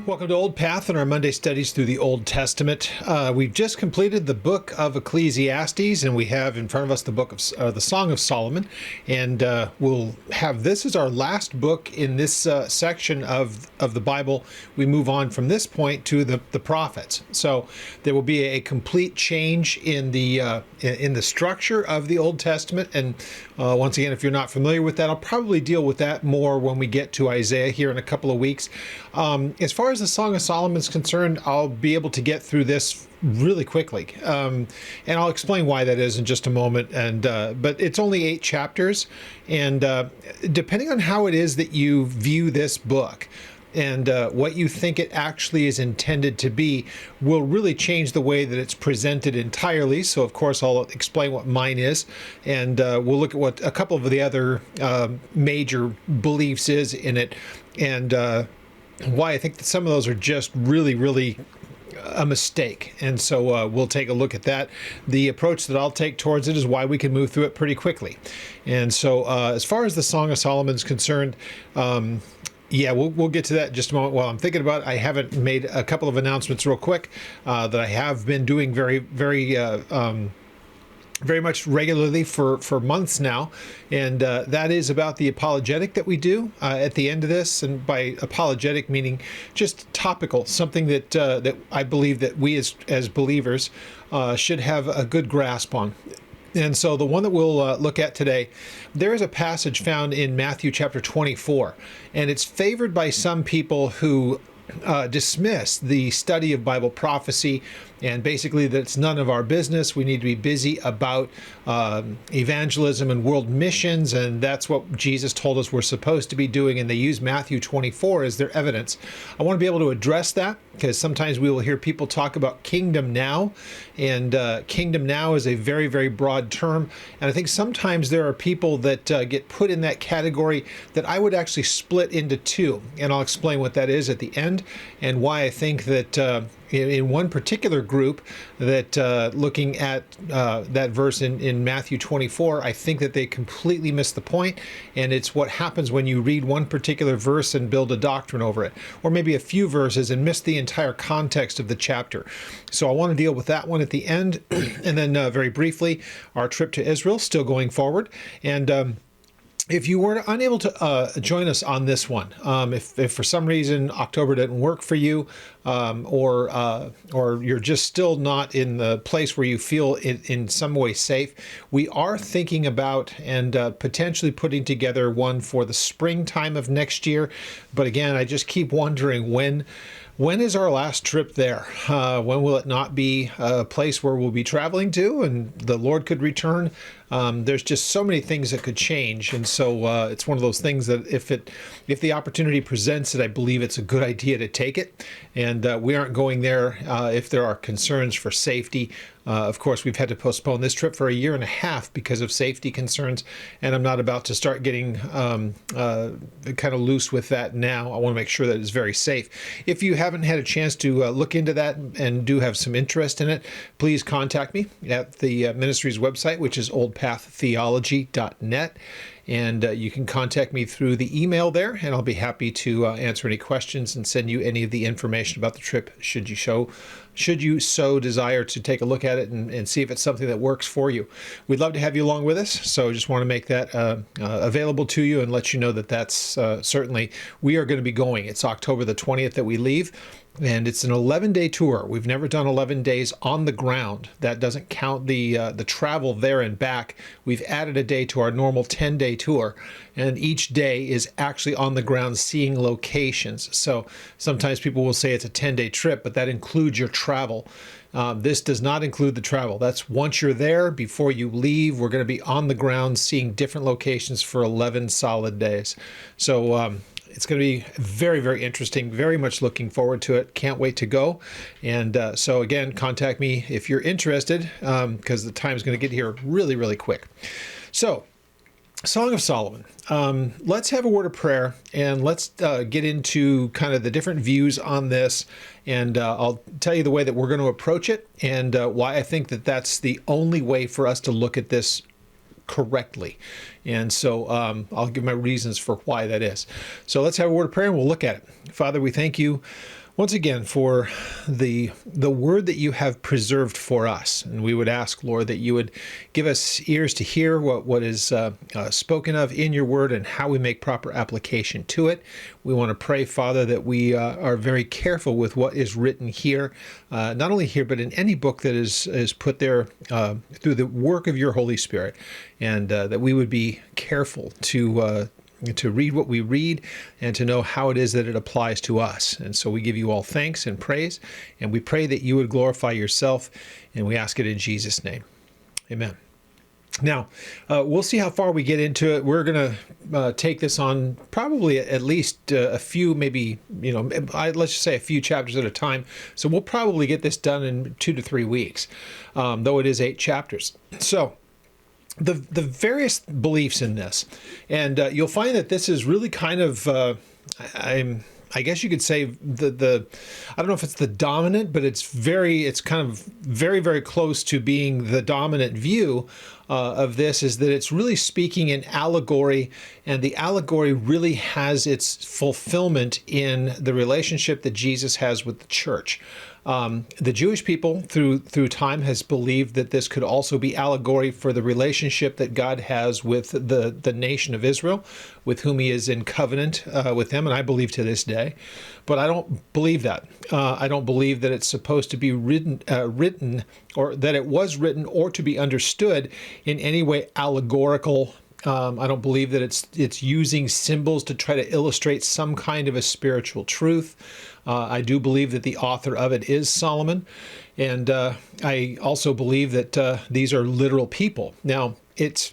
Welcome to Old Path and our Monday studies through the Old Testament. We've just completed the book of Ecclesiastes, and we have in front of us the book of the Song of Solomon. And we'll have this as our last book in this section of the Bible. We move on from this point to the prophets. So there will be a complete change in the structure of the Old Testament. And once again, if you're not familiar with that, I'll probably deal with that more when we get to Isaiah here in a couple of weeks. As far as the Song of Solomon is concerned, I'll be able to get through this really quickly, and I'll explain why that is in just a moment. And but it's only 8 chapters, and depending on how it is that you view this book and what you think it actually is intended to be will really change the way that it's presented entirely. So of course I'll explain what mine is, and we'll look at what a couple of the other major beliefs is in it, and why I think that some of those are just really a mistake. And so we'll take a look at that. The approach that I'll take towards it is why we can move through it pretty quickly. And so as far as the Song of Solomon is concerned, yeah, we'll get to that in just a moment. While I'm thinking about it, I haven't made a couple of announcements real quick that I have been doing very much regularly for months now, and that is about the apologetic that we do at the end of this. And by apologetic meaning just topical, something that that I believe that we as believers should have a good grasp on. And so the one that we'll look at today, there is a passage found in Matthew chapter 24, and it's favored by some people who dismiss the study of Bible prophecy, and basically that it's none of our business. We need to be busy about evangelism and world missions, and that's what Jesus told us we're supposed to be doing, and they use Matthew 24 as their evidence. I want to be able to address that, because sometimes we will hear people talk about kingdom now, and kingdom now is a very broad term, and I think sometimes there are people that get put in that category that I would actually split into 2, and I'll explain what that is at the end, and why I think that in one particular group that looking at that verse in Matthew 24, I think that they completely miss the point, and it's what happens when you read one particular verse and build a doctrine over it, or maybe a few verses and miss the entire context of the chapter. So I want to deal with that one at the end, and then very briefly, our trip to Israel still going forward. And if you were unable to join us on this one, if for some reason October didn't work for you, or you're just still not in the place where you feel in some way safe, we are thinking about and potentially putting together one for the springtime of next year. But again, I just keep wondering when is our last trip there? When will it not be a place where we'll be traveling to and the Lord could return? There's just so many things that could change. And so it's one of those things that if the opportunity presents it, I believe it's a good idea to take it. And we aren't going there if there are concerns for safety. Of course, we've had to postpone this trip for 1.5 years because of safety concerns, and I'm not about to start getting kind of loose with that now. I want to make sure that it's very safe. If you haven't had a chance to look into that and do have some interest in it, please contact me at the ministry's website, which is oldpaththeology.net. And you can contact me through the email there, and I'll be happy to answer any questions and send you any of the information about the trip should you so desire to take a look at it and see if it's something that works for you. We'd love to have you along with us, so just want to make that available to you and let you know that that's certainly, we are going to be going. It's October the 20th that we leave, and it's an 11-day tour. We've never done 11 days on the ground. That doesn't count the travel there and back. We've added a day to our normal 10-day tour, and each day is actually on the ground seeing locations. So sometimes people will say it's a 10-day trip, but that includes your travel. This does not include the travel. That's once you're there, before you leave, we're going to be on the ground seeing different locations for 11 solid days. So it's going to be very interesting. Very much looking forward to it. Can't wait to go. And so again, contact me if you're interested, because the time is going to get here really quick. So, Song of Solomon. Let's have a word of prayer, and let's get into kind of the different views on this, and I'll tell you the way that we're going to approach it, and why I think that that's the only way for us to look at this correctly. And so I'll give my reasons for why that is. So let's have a word of prayer, and we'll look at it. Father, we thank you once again for the word that you have preserved for us. And we would ask, Lord, that you would give us ears to hear what is spoken of in your word and how we make proper application to it. We want to pray, Father, that we are very careful with what is written here, not only here, but in any book that is put there through the work of your Holy Spirit, and that we would be careful to read what we read and to know how it is that it applies to us. And so we give you all thanks and praise, and we pray that you would glorify yourself, and we ask it in Jesus' name. Amen. Now, we'll see how far we get into it. We're going to take this on probably at least a few, maybe, let's just say a few chapters at a time. So we'll probably get this done in 2 to 3 weeks, though it is 8 chapters. So the various beliefs in this, and you'll find that this is really kind of, I guess you could say the I don't know if it's the dominant, but it's kind of very, very close to being the dominant view of this, is that it's really speaking in allegory, and the allegory really has its fulfillment in the relationship that Jesus has with the church. The Jewish people through time has believed that this could also be allegory for the relationship that God has with the nation of Israel, with whom he is in covenant with them, and I believe to this day. But I don't believe that. I don't believe that it's supposed to be written, or that it was written or to be understood in any way allegorical. I don't believe that it's using symbols to try to illustrate some kind of a spiritual truth. I do believe that the author of it is Solomon, and I also believe that these are literal people. Now, it's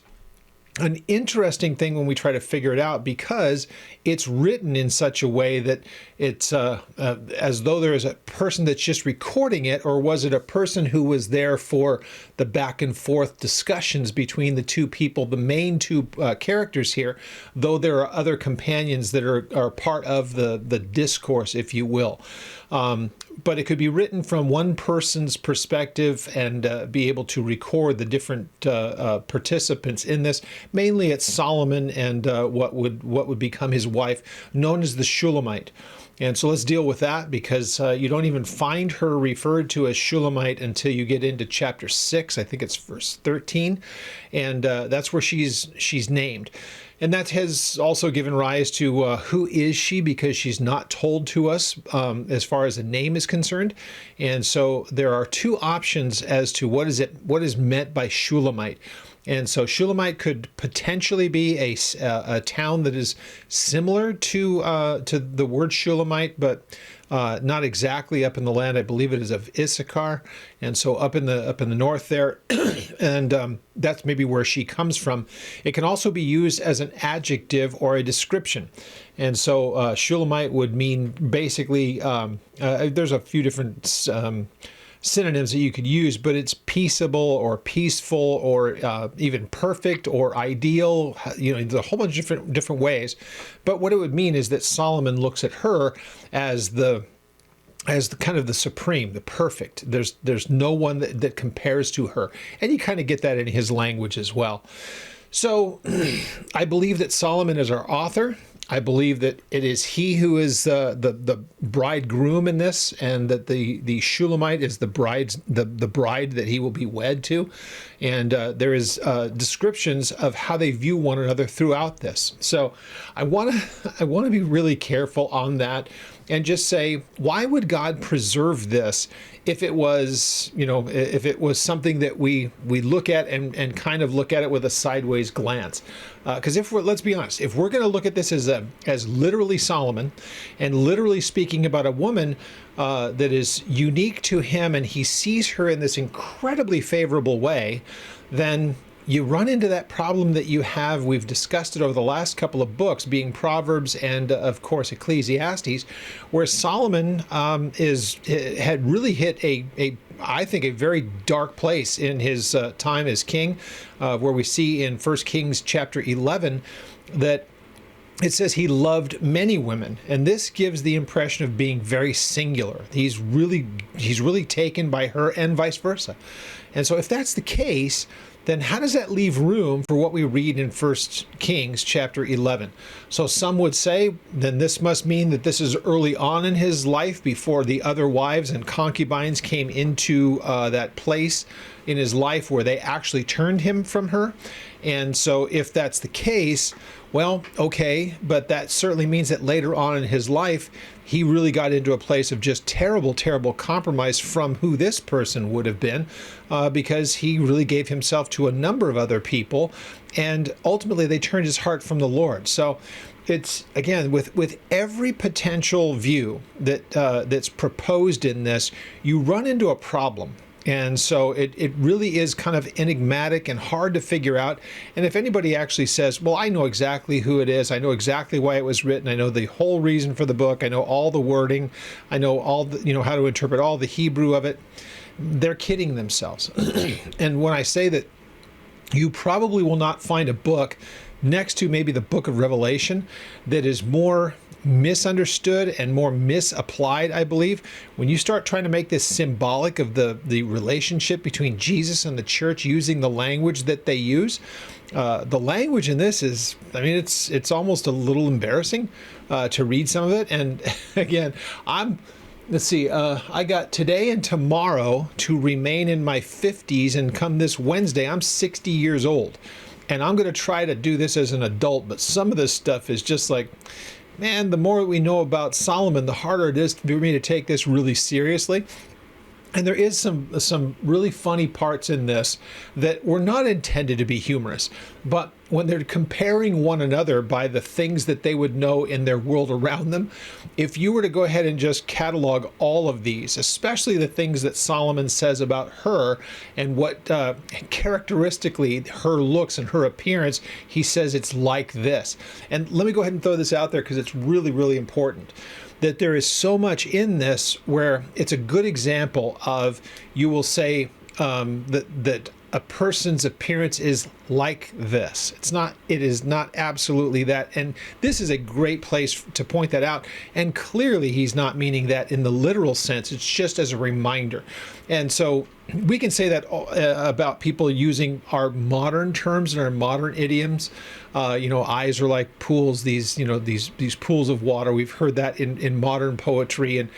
an interesting thing when we try to figure it out, because it's written in such a way that it's as though there is a person that's just recording it, or was it a person who was there for the back and forth discussions between the two people, the main two characters here, though there are other companions that are part of the discourse, if you will. But it could be written from one person's perspective and be able to record the different participants in this. Mainly it's Solomon and what would become his wife, known as the Shulamite. And so let's deal with that, because you don't even find her referred to as Shulamite until you get into chapter 6. I think it's verse 13. And that's where she's named. And that has also given rise to who is she, because she's not told to us as far as the name is concerned. And so there are two options as to what is meant by Shulamite. And so Shulamite could potentially be a town that is similar to the word Shulamite, but not exactly up in the land. I believe it is of Issachar, and so up in the north there, and that's maybe where she comes from. It can also be used as an adjective or a description, and so Shulamite would mean basically. There's a few different synonyms that you could use, but it's peaceable or peaceful or even perfect or ideal. There's a whole bunch of different ways. But what it would mean is that Solomon looks at her as the kind of the supreme, the perfect. There's no one that compares to her. And you kind of get that in his language as well. So I believe that Solomon is our author. I believe that it is he who is the bridegroom in this, and that the Shulamite is the bride that he will be wed to. And there is descriptions of how they view one another throughout this. So I want to be really careful on that, and just say, why would God preserve this if it was something that we look at and kind of look at it with a sideways glance? Because let's be honest, if we're going to look at this as literally Solomon, and literally speaking about a woman that is unique to him, and he sees her in this incredibly favorable way, then you run into that problem that you have. We've discussed it over the last couple of books, being Proverbs and, of course, Ecclesiastes, where Solomon had really hit I think, a very dark place in his time as king, where we see in 1 Kings chapter 11 that it says he loved many women, and this gives the impression of being very singular. He's really taken by her, and vice versa. And so if that's the case, then how does that leave room for what we read in 1 Kings chapter 11? So some would say, then this must mean that this is early on in his life before the other wives and concubines came into that place in his life where they actually turned him from her. And so if that's the case, well, okay, but that certainly means that later on in his life, he really got into a place of just terrible, terrible compromise from who this person would have been, because he really gave himself to a number of other people, and ultimately they turned his heart from the Lord. So it's, again, with every potential view that that's proposed in this, you run into a problem. And so it really is kind of enigmatic and hard to figure out. And if anybody actually says, well, I know exactly who it is, I know exactly why it was written, I know the whole reason for the book, I know all the wording, I know all the, how to interpret all the Hebrew of it, they're kidding themselves. And when I say that, you probably will not find a book next to maybe the book of Revelation that is more misunderstood and more misapplied, I believe. When you start trying to make this symbolic of the relationship between Jesus and the church using the language that they use, the language in this is, I mean, it's almost a little embarrassing to read some of it. And again, let's see, I got today and tomorrow to remain in my 50s, and come this Wednesday, I'm 60 years old. And I'm going to try to do this as an adult, but some of this stuff is just like, man, the more we know about Solomon, the harder it is for me to take this really seriously. And there is some really funny parts in this that were not intended to be humorous, but when they're comparing one another by the things that they would know in their world around them, if you were to go ahead and just catalog all of these, especially the things that Solomon says about her and what characteristically her looks and her appearance, he says it's like this. And let me go ahead and throw this out there because it's really, really important. That there is so much in this where it's a good example of, you will say that a person's appearance is like this. It is not absolutely that. And this is a great place to point that out. And clearly he's not meaning that in the literal sense. It's just as a reminder. And so we can say that about people using our modern terms and our modern idioms. Eyes are like pools, these pools of water. We've heard that in modern poetry. And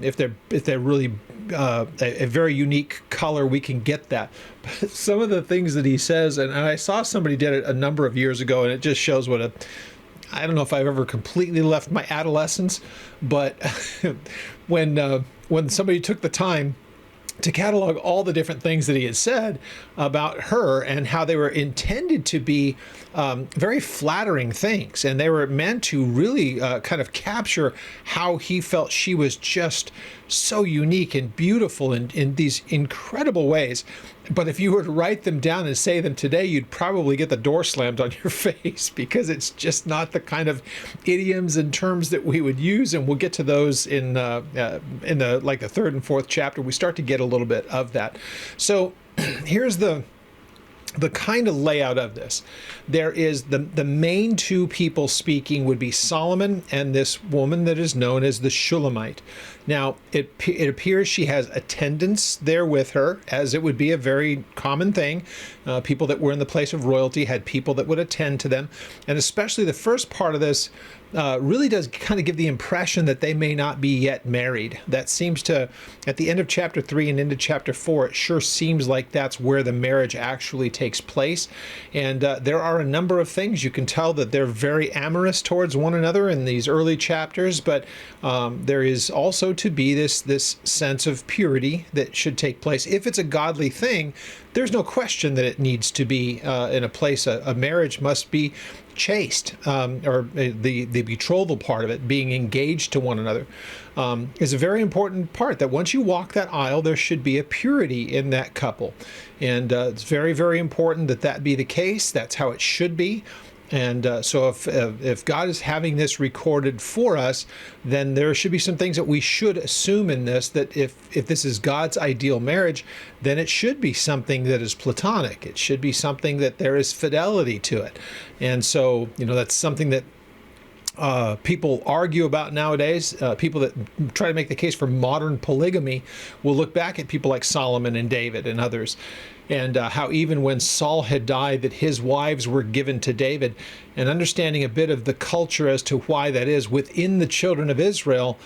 if they're really a very unique color, we can get that. But some of the things that he says, and I saw somebody did it a number of years ago, and it just shows I don't know if I've ever completely left my adolescence, but when somebody took the time to catalog all the different things that he had said about her and how they were intended to be very flattering things. And they were meant to really kind of capture how he felt she was just so unique and beautiful in these incredible ways. But if you were to write them down and say them today, you'd probably get the door slammed on your face, because it's just not the kind of idioms and terms that we would use. And we'll get to those in the third and fourth chapter. We start to get a little bit of that. So here's the kind of layout of this. There is the main two people speaking would be Solomon and this woman that is known as the Shulamite. Now, it appears she has attendants there with her, as it would be a very common thing. People that were in the place of royalty had people that would attend to them. And especially the first part of this really does kind of give the impression that they may not be yet married. That seems to, at the end of chapter 3 and into chapter 4, it sure seems like that's where the marriage actually takes place. And there are a number of things you can tell that they're very amorous towards one another in these early chapters, but there is also to be this sense of purity that should take place. If it's a godly thing, there's no question that it needs to be in a place. A marriage must be chaste, or the betrothal part of it, being engaged to one another, is a very important part. That once you walk that aisle, there should be a purity in that couple, and it's very, very important that that be the case. That's how it should be. And so if God is having this recorded for us, then there should be some things that we should assume in this, that if this is God's ideal marriage, then it should be something that is platonic. It should be something that there is fidelity to it. And so, that's something that people argue about nowadays. People that try to make the case for modern polygamy will look back at people like Solomon and David and others. and how even when Saul had died, that his wives were given to David, and understanding a bit of the culture as to why that is within the children of Israel.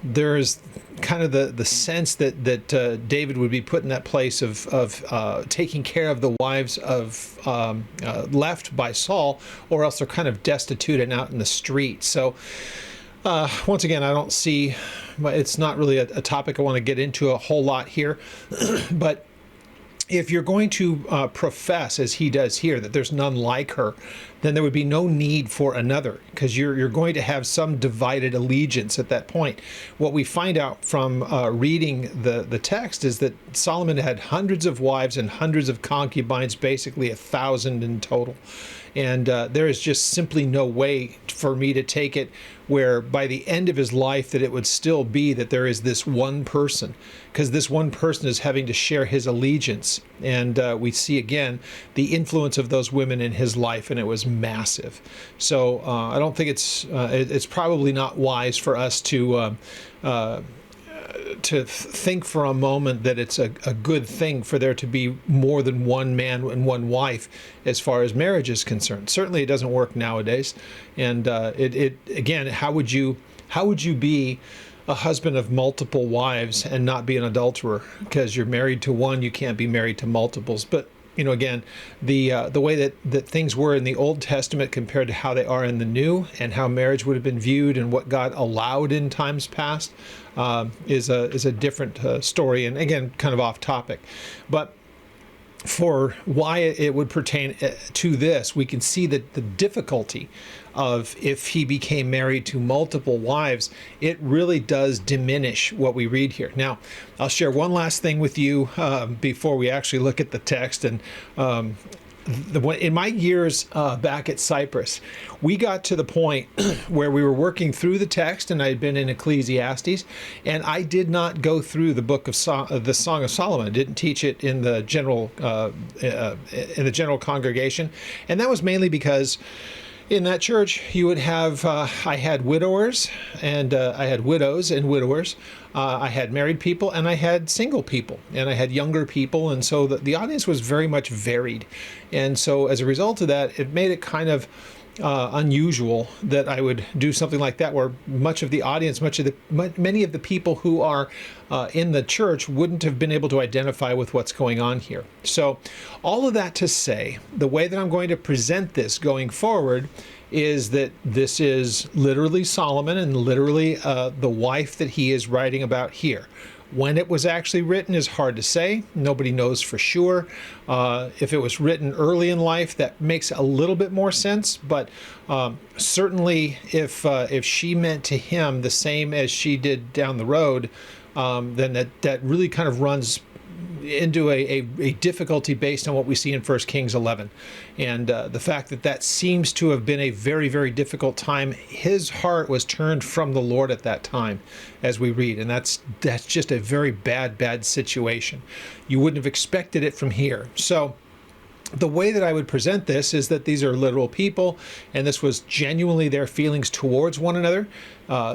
There's kind of the sense that David would be put in that place of taking care of the wives of left by Saul, or else they're kind of destitute and out in the street. So once again, I don't see, it's not really a topic I want to get into a whole lot here, but if you're going to profess, as he does here, that there's none like her, then there would be no need for another, because you're going to have some divided allegiance at that point. What we find out from reading the text is that Solomon had hundreds of wives and hundreds of concubines, basically 1,000 in total. And there is just simply no way for me to take it where by the end of his life that it would still be that there is this one person, because this one person is having to share his allegiance. And we see again the influence of those women in his life, and it was massive. So I don't think it's probably not wise for us to think for a moment that it's a good thing for there to be more than one man and one wife as far as marriage is concerned. Certainly it doesn't work nowadays. And again, how would you be a husband of multiple wives and not be an adulterer? Because you're married to one, you can't be married to multiples. But again, the way that things were in the Old Testament compared to how they are in the New, and how marriage would have been viewed and what God allowed in times past, is a different story, and again, kind of off topic. But for why it would pertain to this, we can see that the difficulty of if he became married to multiple wives, it really does diminish what we read here. Now, I'll share one last thing with you before we actually look at the text. And in my years back at Cyprus, we got to the point where we were working through the text, and I had been in Ecclesiastes, and I did not go through the book of the Song of Solomon. I didn't teach it in the general congregation, and that was mainly because in that church you would have I had widowers, and I had widows and widowers. I had married people, and I had single people, and I had younger people, and so the audience was very much varied. And so as a result of that, it made it kind of unusual that I would do something like that, where much of the audience, many of the people who are in the church wouldn't have been able to identify with what's going on here. So all of that to say, the way that I'm going to present this going forward is that this is literally Solomon, and literally the wife that he is writing about here. When it was actually written is hard to say. Nobody knows for sure. If it was written early in life, that makes a little bit more sense. But certainly, if she meant to him the same as she did down the road, then that really kind of runs into a difficulty based on what we see in 1 Kings 11. And the fact that seems to have been a very, very difficult time. His heart was turned from the Lord at that time, as we read. And that's just a very bad situation. You wouldn't have expected it from here. So the way that I would present this is that these are literal people, and this was genuinely their feelings towards one another.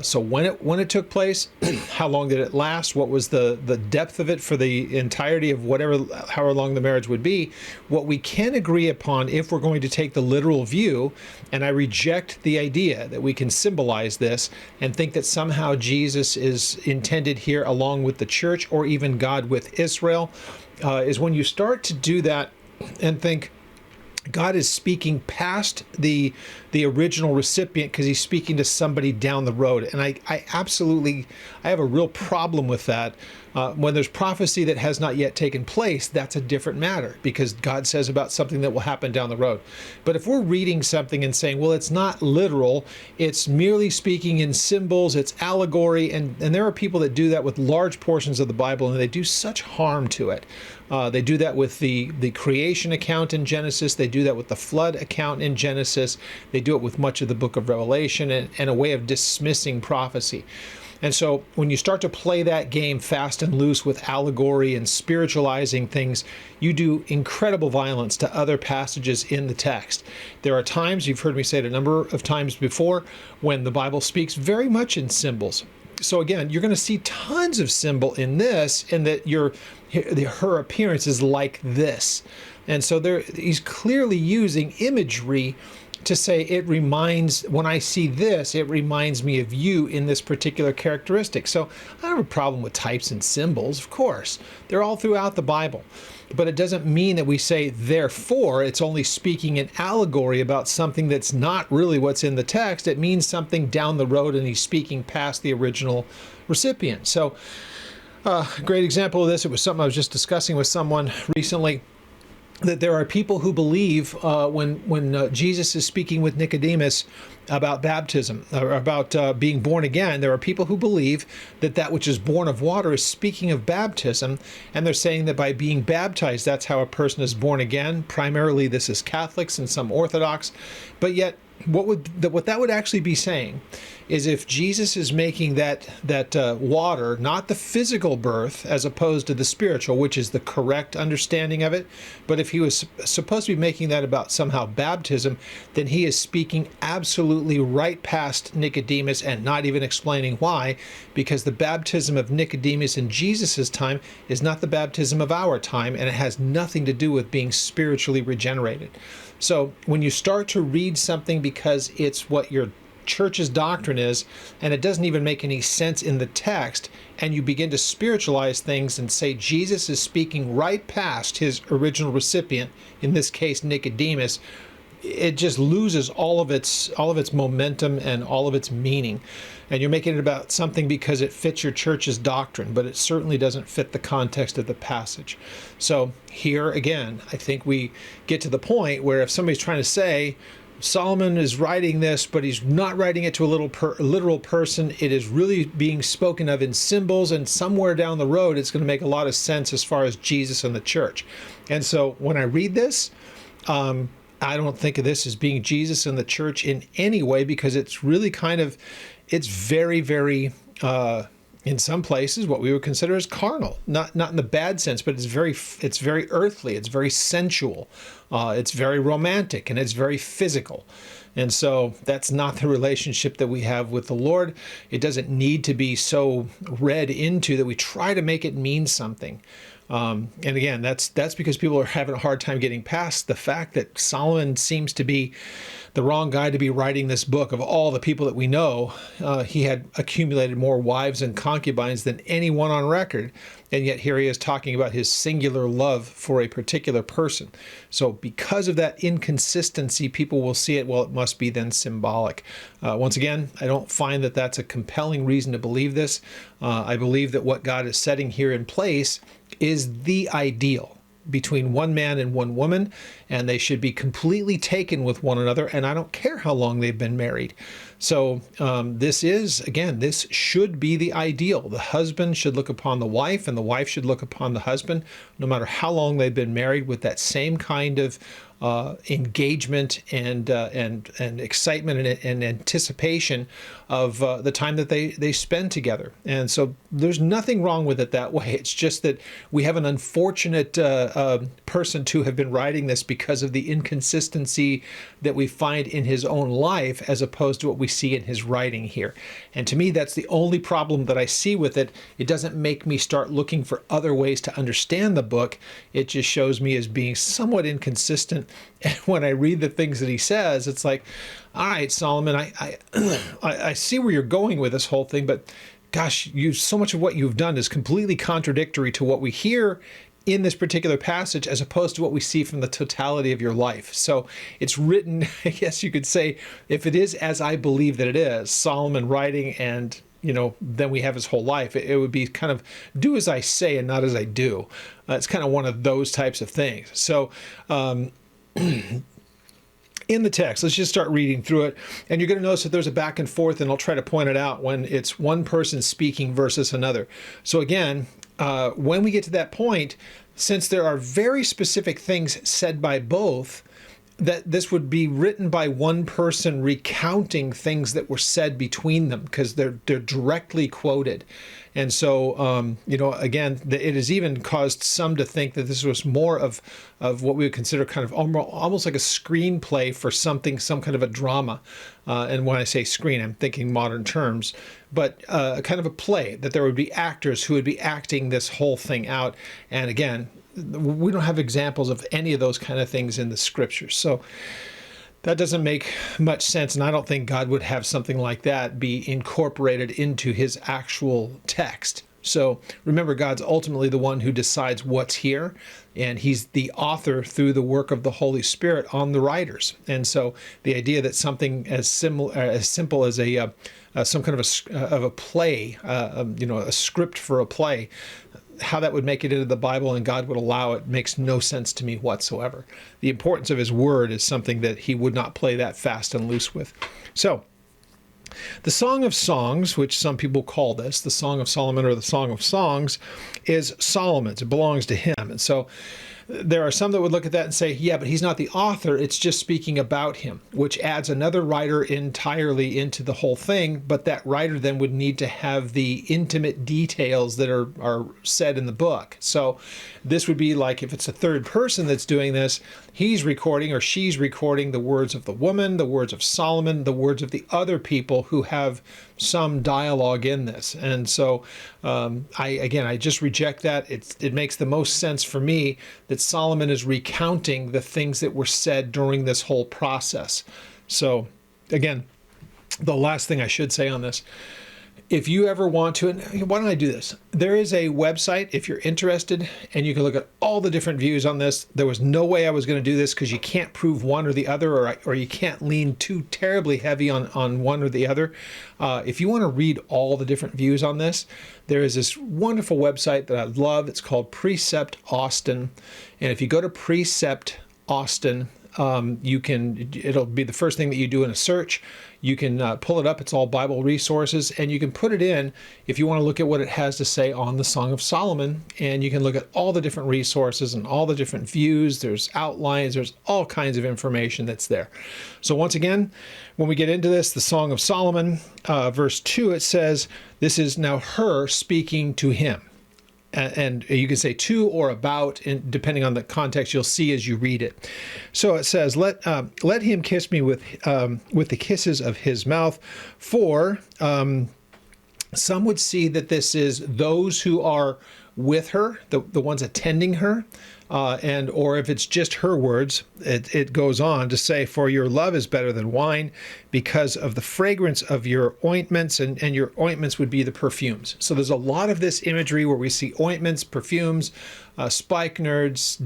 So when it took place, how long did it last? What was the depth of it for the entirety of however long the marriage would be? What we can agree upon, if we're going to take the literal view, and I reject the idea that we can symbolize this and think that somehow Jesus is intended here along with the church, or even God with Israel, is when you start to do that and think God is speaking past the original recipient, because he's speaking to somebody down the road. And I have a real problem with that. When there's prophecy that has not yet taken place, that's a different matter, because God says about something that will happen down the road. But if we're reading something and saying, well, it's not literal, it's merely speaking in symbols, it's allegory, and there are people that do that with large portions of the Bible, and they do such harm to it. They do that with the creation account in Genesis. They do that with the flood account in Genesis. They do it with much of the book of Revelation, and a way of dismissing prophecy. And so when you start to play that game fast and loose with allegory and spiritualizing things, you do incredible violence to other passages in the text. There are times, you've heard me say it a number of times before, when the Bible speaks very much in symbols. So again, you're going to see tons of symbol in this, and that her appearance is like this. And so he's clearly using imagery to say, when I see this, it reminds me of you in this particular characteristic. So I don't have a problem with types and symbols, of course. They're all throughout the Bible. But it doesn't mean that we say, therefore, it's only speaking in allegory about something that's not really what's in the text. It means something down the road, and he's speaking past the original recipient. So a great example of this, it was something I was just discussing with someone recently, that there are people who believe when Jesus is speaking with Nicodemus about baptism, or about being born again, there are people who believe that that which is born of water is speaking of baptism, and they're saying that by being baptized, that's how a person is born again. Primarily, this is Catholics and some Orthodox, but yet what that would actually be saying is, if Jesus is making that water not the physical birth as opposed to the spiritual, which is the correct understanding of it, but if he was supposed to be making that about somehow baptism, then he is speaking absolutely right past Nicodemus and not even explaining why, because the baptism of Nicodemus in Jesus's time is not the baptism of our time, and it has nothing to do with being spiritually regenerated. So when you start to read something because it's what your church's doctrine is, and it doesn't even make any sense in the text, and you begin to spiritualize things and say Jesus is speaking right past his original recipient, in this case Nicodemus, it just loses all of its momentum and all of its meaning. And you're making it about something because it fits your church's doctrine, but it certainly doesn't fit the context of the passage. So here again, I think we get to the point where if somebody's trying to say Solomon is writing this, but he's not writing it to a literal person, it is really being spoken of in symbols, and somewhere down the road it's going to make a lot of sense as far as Jesus and the church. And so when I read this, I don't think of this as being Jesus and the church in any way, because it's really it's very, very, in some places, what we would consider as carnal. Not in the bad sense, but it's very earthly, it's very sensual, it's very romantic, and it's very physical. And so that's not the relationship that we have with the Lord. It doesn't need to be so read into that we try to make it mean something. And again, that's because people are having a hard time getting past the fact that Solomon seems to be the wrong guy to be writing this book. Of all the people that we know, he had accumulated more wives and concubines than anyone on record. And yet here he is talking about his singular love for a particular person. So because of that inconsistency, people will see it, well, it must be then symbolic. Once again, I don't find that that's a compelling reason to believe this. I believe that what God is setting here in place is the ideal between one man and one woman, and they should be completely taken with one another, and I don't care how long they've been married. So this should be the ideal. The husband should look upon the wife, and the wife should look upon the husband, no matter how long they've been married, with that same kind of engagement and excitement and anticipation of the time that they spend together. And so there's nothing wrong with it that way. It's just that we have an unfortunate person to have been writing this because of the inconsistency that we find in his own life as opposed to what we see in his writing here. And to me, that's the only problem that I see with it. It doesn't make me start looking for other ways to understand the book. It just shows me as being somewhat inconsistent. And when I read the things that he says, it's like, all right, Solomon, I see where you're going with this whole thing, but gosh, so much of what you've done is completely contradictory to what we hear in this particular passage as opposed to what we see from the totality of your life. So it's written, I guess you could say, if it is as I believe that it is, Solomon writing, and then we have his whole life, it would be kind of do as I say and not as I do. It's kind of one of those types of things. So in the text, let's just start reading through it. And you're going to notice that there's a back and forth, and I'll try to point it out when it's one person speaking versus another. So again, when we get to that point, since there are very specific things said by both, that this would be written by one person recounting things that were said between them, because they're directly quoted. And so, again, it has even caused some to think that this was more of what we would consider kind of almost like a screenplay for something, some kind of a drama. And when I say screen, I'm thinking modern terms, but kind of a play, that there would be actors who would be acting this whole thing out. And again, we don't have examples of any of those kind of things in the scriptures. So that doesn't make much sense, and I don't think God would have something like that be incorporated into his actual text. So remember, God's ultimately the one who decides what's here, and he's the author through the work of the Holy Spirit on the writers. And so the idea that something as simple as some kind of a play, a script for a play, how that would make it into the Bible and God would allow it makes no sense to me whatsoever. The importance of his word is something that he would not play that fast and loose with. So the Song of Songs, which some people call this, the Song of Solomon or the Song of Songs, is Solomon's. It belongs to him. And so there are some that would look at that and say, yeah, but he's not the author, it's just speaking about him, which adds another writer entirely into the whole thing, but that writer then would need to have the intimate details that are said in the book. So this would be like if it's a third person that's doing this, he's recording or she's recording the words of the woman, the words of Solomon, the words of the other people who have some dialogue in this. And so I just reject that. It makes the most sense for me that Solomon is recounting the things that were said during this whole process. So again, the last thing I should say on this, if you ever want to, and why don't I do this? There is a website if you're interested, and you can look at all the different views on this. There was no way I was going to do this because you can't prove one or the other, or you can't lean too terribly heavy on one or the other. If you want to read all the different views on this, there is this wonderful website that I love. It's called Precept Austin. And if you go to Precept Austin, it'll be the first thing that you do in a search. You can pull it up. It's all Bible resources, and you can put it in if you want to look at what it has to say on the Song of Solomon, and you can look at all the different resources and all the different views. There's outlines. There's all kinds of information that's there. So once again, when we get into this, the Song of Solomon, verse 2, it says, this is now her speaking to him. And you can say to or about, and depending on the context, you'll see as you read it. So it says, let him kiss me with the kisses of his mouth. For some would see that this is those who are with her, the ones attending her, or if it's just her words, it goes on to say, for your love is better than wine because of the fragrance of your ointments, and your ointments would be the perfumes. So there's a lot of this imagery where we see ointments, perfumes, spikenards,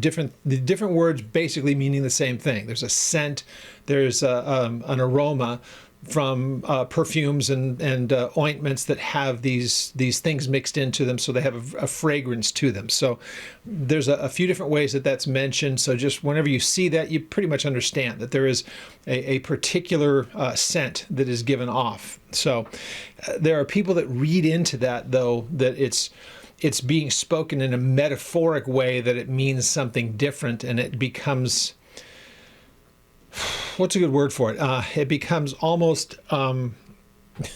the different words basically meaning the same thing. There's a scent, there's an aroma from perfumes and ointments that have these things mixed into them, so they have a fragrance to them. So there's a few different ways that that's mentioned. So just whenever you see that, you pretty much understand that there is a particular scent that is given off. So there are people that read into that, though, that it's being spoken in a metaphoric way, that it means something different, and it becomes, what's a good word for it? It becomes almost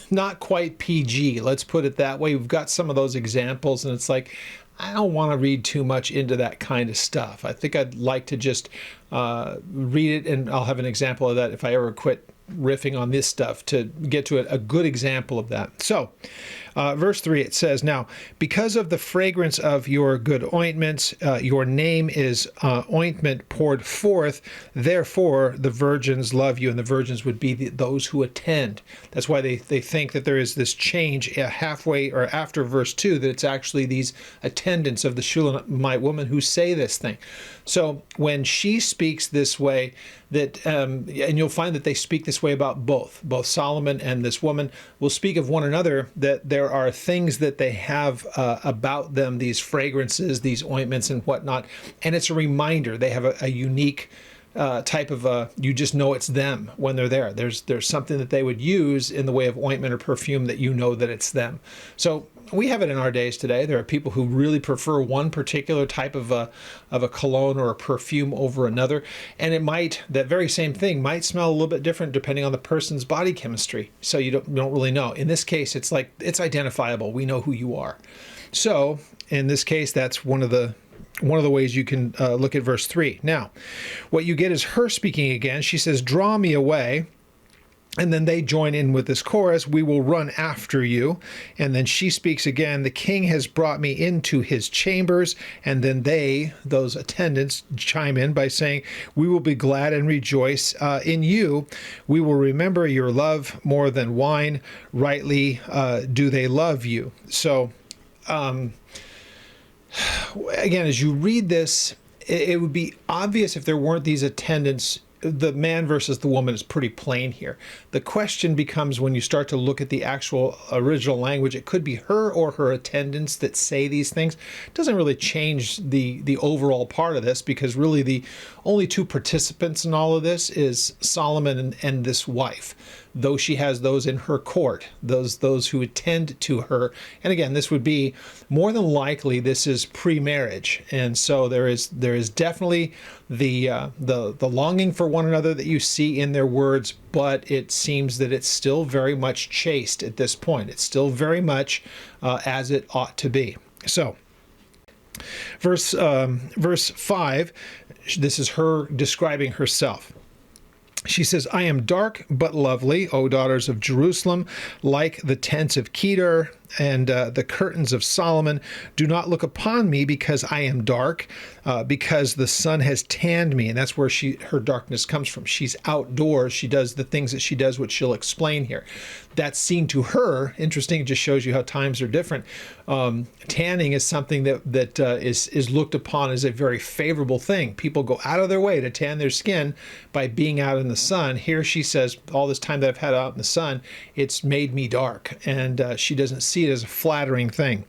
not quite PG. Let's put it that way. We've got some of those examples, and it's like, I don't want to read too much into that kind of stuff. I think I'd like to just read it, and I'll have an example of that if I ever quit riffing on this stuff, to get to a good example of that. So verse 3, it says, now, because of the fragrance of your good ointments, your name is ointment poured forth. Therefore, the virgins love you, and the virgins would be those who attend. That's why they think that there is this change halfway or after verse 2, that it's actually these attendants of the Shulamite woman who say this thing. So when she speaks this way, that and you'll find that they speak this way about both Solomon and this woman will speak of one another, that there are things that they have about them, these fragrances, these ointments and whatnot, and it's a reminder. They have a unique type of you just know it's them when they're there. There's something that they would use in the way of ointment or perfume that you know that it's them. So we have it in our days today. There are people who really prefer one particular type of a cologne or a perfume over another, and that very same thing might smell a little bit different depending on the person's body chemistry. So you don't really know. In this case, it's identifiable. We know who you are. So in this case, that's one of the ways you can look at verse 3. Now, what you get is her speaking again. She says, "Draw me away." And then they join in with this chorus, "We will run after you." And then she speaks again, "The king has brought me into his chambers." And then those attendants, chime in by saying, "We will be glad and rejoice in you. We will remember your love more than wine. Rightly do they love you." So, again, as you read this, it would be obvious if there weren't these attendants. The man versus the woman is pretty plain here. The question becomes when you start to look at the actual original language, it could be her or her attendants that say these things. It doesn't really change the overall part of this, because really the only two participants in all of this is Solomon and this wife, though she has those in her court, those who attend to her. And again, this would be more than likely this is pre-marriage, and so there is definitely the longing for one another that you see in their words, but it seems that it's still very much chaste at this point. It's still very much as it ought to be. So verse 5, this is her describing herself. She says, "I am dark but lovely, O daughters of Jerusalem, like the tents of Kedar and the curtains of Solomon. Do not look upon me because I am dark, because the sun has tanned me." And that's where her darkness comes from. She's outdoors. She does the things that she does, which she'll explain here. That's seen to her, interesting, it just shows you how times are different. Tanning is something that is looked upon as a very favorable thing. People go out of their way to tan their skin by being out in the sun. Here she says, all this time that I've had out in the sun, it's made me dark. And she doesn't see it as a flattering thing.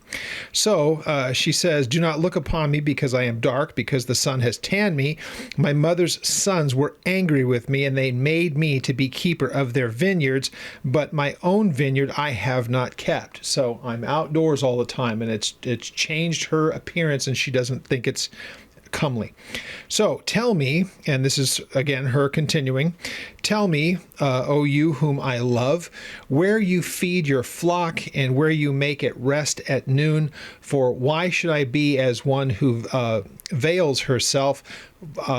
So she says, "Do not look upon me because I am dark, because the sun has tanned me. My mother's sons were angry with me, and they made me to be keeper of their vineyards, but my own vineyard I have not kept." So I'm outdoors all the time, and it's changed her appearance, and she doesn't think it's comely. So tell me, and this is again her continuing, "Tell me, O you whom I love, where you feed your flock and where you make it rest at noon. For why should I be as one who veils herself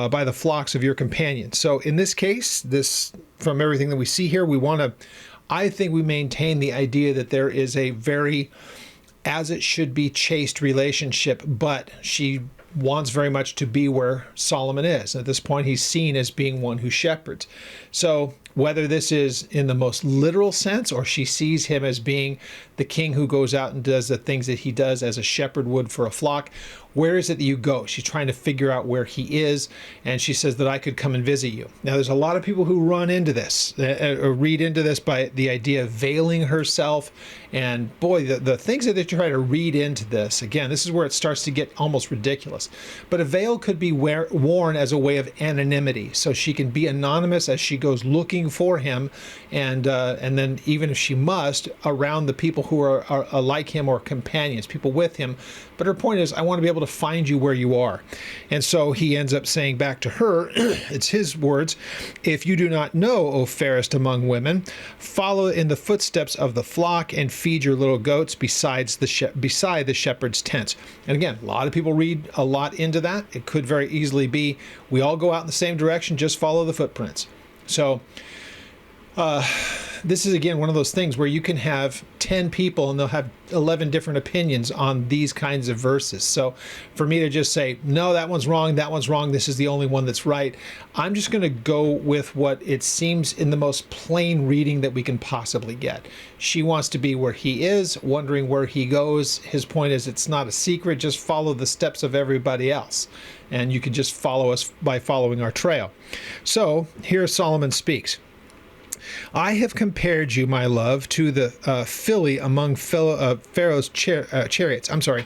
by the flocks of your companions?" So in this case, from everything that we see here, I think we maintain the idea that there is a very, as it should be, chaste relationship, but she wants very much to be where Solomon is. At this point, he's seen as being one who shepherds. So whether this is in the most literal sense, or she sees him as being the king who goes out and does the things that he does as a shepherd would for a flock, where is it that you go? She's trying to figure out where he is, and she says that I could come and visit you. Now, there's a lot of people who run into this, or read into this by the idea of veiling herself, and boy, the things that they try to read into this, again, this is where it starts to get almost ridiculous. But a veil could be worn as a way of anonymity, so she can be anonymous as she goes looking for him, and then even if she must, around the people who are like him or companions, people with him. But her point is, I want to be able to find you where you are. And so he ends up saying back to her, it's his words, "If you do not know, O fairest among women, follow in the footsteps of the flock and feed your little goats beside the shepherd's tents." And again, a lot of people read a lot into that. It could very easily be, we all go out in the same direction, just follow the footprints. So this is, again, one of those things where you can have 10 people and they'll have 11 different opinions on these kinds of verses. So for me to just say, no, that one's wrong, this is the only one that's right, I'm just going to go with what it seems in the most plain reading that we can possibly get. She wants to be where he is, wondering where he goes. His point is, it's not a secret, just follow the steps of everybody else. And you can just follow us by following our trail. So here Solomon speaks. "I have compared you, my love, to the filly among Pharaoh's chariots." I'm sorry.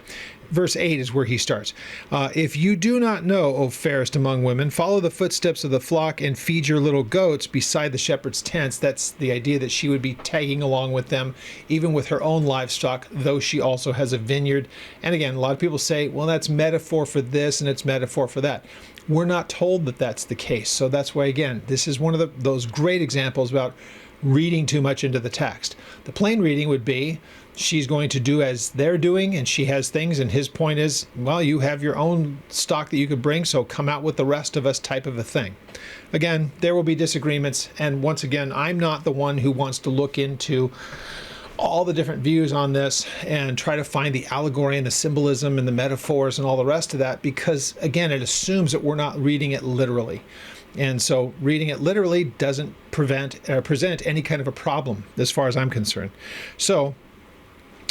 verse 8 is where he starts. If you do not know, O fairest among women, follow the footsteps of the flock and feed your little goats beside the shepherd's tents. That's the idea that she would be tagging along with them, even with her own livestock, though she also has a vineyard. And again, a lot of people say, well, that's metaphor for this and it's metaphor for that. We're not told that that's the case. So that's why, again, this is one of those great examples about reading too much into the text. The plain reading would be, she's going to do as they're doing, and she has things, and his point is, well, you have your own stock that you could bring, so come out with the rest of us type of a thing. Again, there will be disagreements, and once again, I'm not the one who wants to look into all the different views on this and try to find the allegory and the symbolism and the metaphors and all the rest of that, because again, it assumes that we're not reading it literally. And so reading it literally doesn't present any kind of a problem as far as I'm concerned. So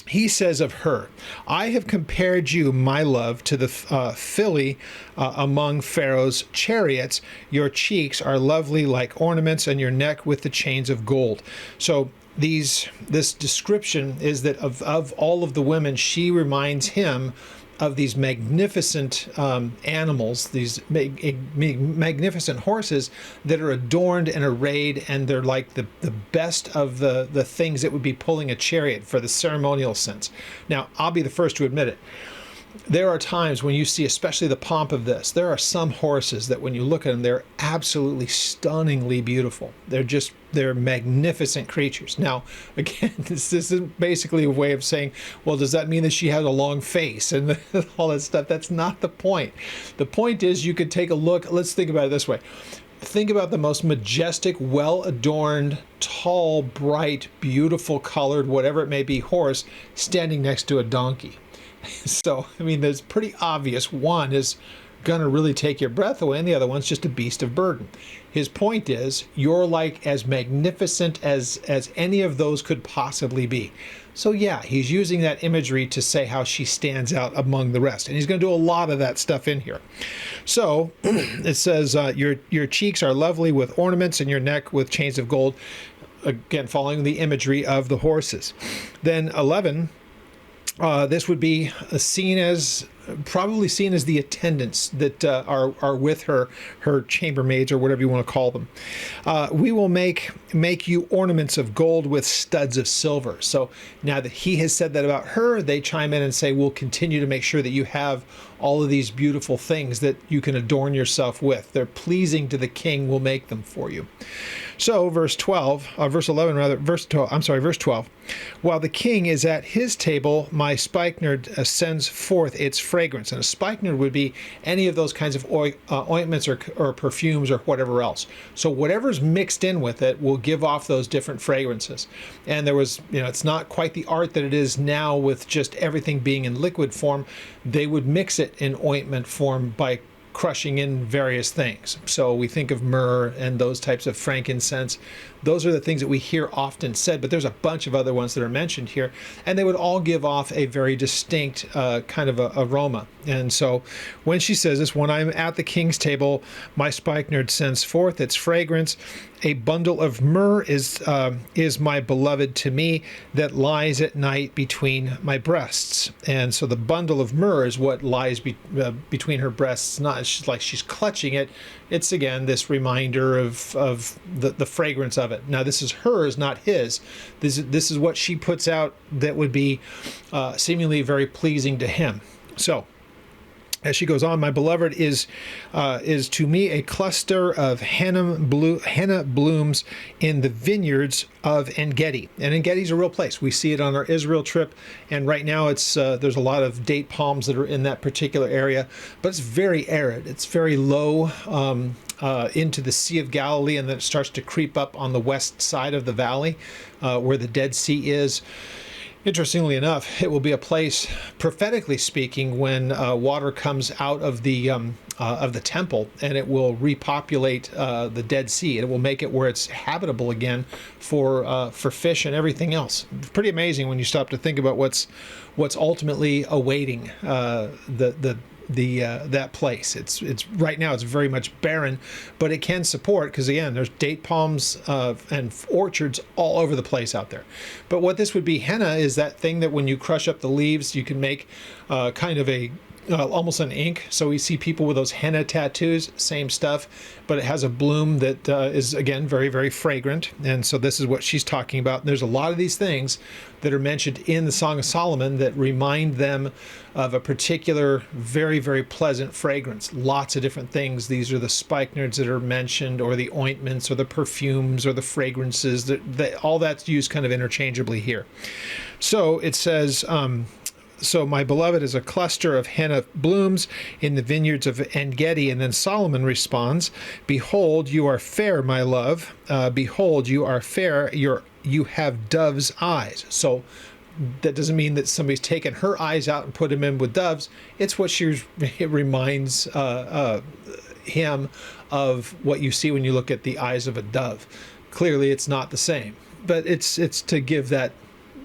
he says of her, I have compared you, my love, to the filly among Pharaoh's chariots. Your cheeks are lovely like ornaments, and your neck with the chains of gold. So this description is that of all of the women, she reminds him of these magnificent animals, these magnificent horses that are adorned and arrayed, and they're like the best of the things that would be pulling a chariot for the ceremonial sense. Now, I'll be the first to admit it. There are times when you see, especially the pomp of this, there are some horses that when you look at them, they're absolutely stunningly beautiful. They're magnificent creatures. Now, again, this is basically a way of saying, well, does that mean that she has a long face and all that stuff? That's not the point. The point is, you could take a look. Let's think about it this way. Think about the most majestic, well-adorned, tall, bright, beautiful colored, whatever it may be, horse standing next to a donkey. So, I mean, there's pretty obvious. One is going to really take your breath away, and the other one's just a beast of burden. His point is, you're like as magnificent as any of those could possibly be. So yeah, he's using that imagery to say how she stands out among the rest. And he's going to do a lot of that stuff in here. So it says, your cheeks are lovely with ornaments, and your neck with chains of gold. Again, following the imagery of the horses. Then 11, this would be probably seen as the attendants that are with her chambermaids, or whatever you want to call them. We will make you ornaments of gold with studs of silver. So now that he has said that about her, they chime in and say, we'll continue to make sure that you have all of these beautiful things that you can adorn yourself with. They're pleasing to the king. We'll make them for you. So verse 12. While the king is at his table, my spikenard sends forth its fragrance. And a spikenard would be any of those kinds of ointments or perfumes or whatever else. So whatever's mixed in with it will give off those different fragrances. And there was, it's not quite the art that it is now with just everything being in liquid form. They would mix it in ointment form by crushing in various things. So we think of myrrh and those types of frankincense. Those are the things that we hear often said, but there's a bunch of other ones that are mentioned here, and they would all give off a very distinct kind of aroma. And so when she says this, when I'm at the king's table, my spikenard sends forth its fragrance. A bundle of myrrh is my beloved to me, that lies at night between my breasts. And so the bundle of myrrh is what lies between her breasts. Not like she's clutching it. It's, again, this reminder of the fragrance of it. Now, this is hers, not his. This is what she puts out that would be seemingly very pleasing to him. So, as she goes on, my beloved is to me a cluster of henna blooms in the vineyards of En-Gedi. And En-Gedi is a real place. We see it on our Israel trip, and right now it's there's a lot of date palms that are in that particular area, but it's very arid. It's very low into the Sea of Galilee, and then it starts to creep up on the west side of the valley where the Dead Sea is. Interestingly enough, it will be a place, prophetically speaking, when water comes out of the temple, and it will repopulate the Dead Sea. It will make it where it's habitable again for fish and everything else. Pretty amazing when you stop to think about what's ultimately awaiting the the that place. It's right now it's very much barren, but it can support, because again, there's date palms and orchards all over the place out there. But what this would be, henna, is that thing that when you crush up the leaves, you can make kind of a almost an ink. So we see people with those henna tattoos, same stuff, but it has a bloom that is, again, very, very fragrant. And so this is what she's talking about. There's a lot of these things that are mentioned in the Song of Solomon that remind them of a particular very, very pleasant fragrance. Lots of different things. These are the spikenards that are mentioned, or the ointments, or the perfumes, or the fragrances. All that's used kind of interchangeably here. So it says, so my beloved is a cluster of henna blooms in the vineyards of En-Gedi. And then Solomon responds, behold, you are fair, my love. Behold, you are fair. You have dove's eyes. So that doesn't mean that somebody's taken her eyes out and put them in with doves. It's what it reminds him of what you see when you look at the eyes of a dove. Clearly, it's not the same, but it's to give that,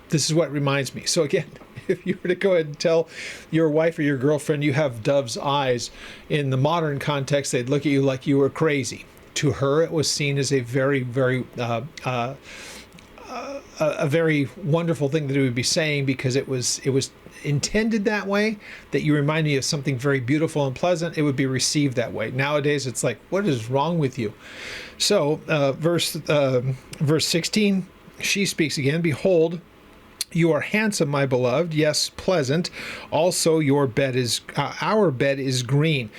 this is what reminds me. So again, if you were to go ahead and tell your wife or your girlfriend you have dove's eyes, in the modern context, they'd look at you like you were crazy. To her, it was seen as a very, very a very wonderful thing that it would be saying, because it was intended that way, that you remind me of something very beautiful and pleasant. It would be received that way. Nowadays, it's like, what is wrong with you? So verse 16, she speaks again, behold, you are handsome, my beloved, yes, pleasant. Also, our bed is green.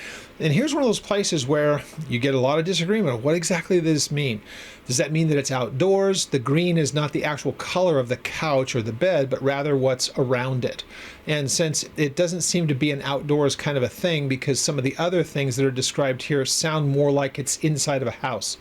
And here's one of those places where you get a lot of disagreement of what exactly does this mean. Does that mean that it's outdoors? The green is not the actual color of the couch or the bed, but rather what's around it. And since it doesn't seem to be an outdoors kind of a thing, because some of the other things that are described here sound more like it's inside of a house.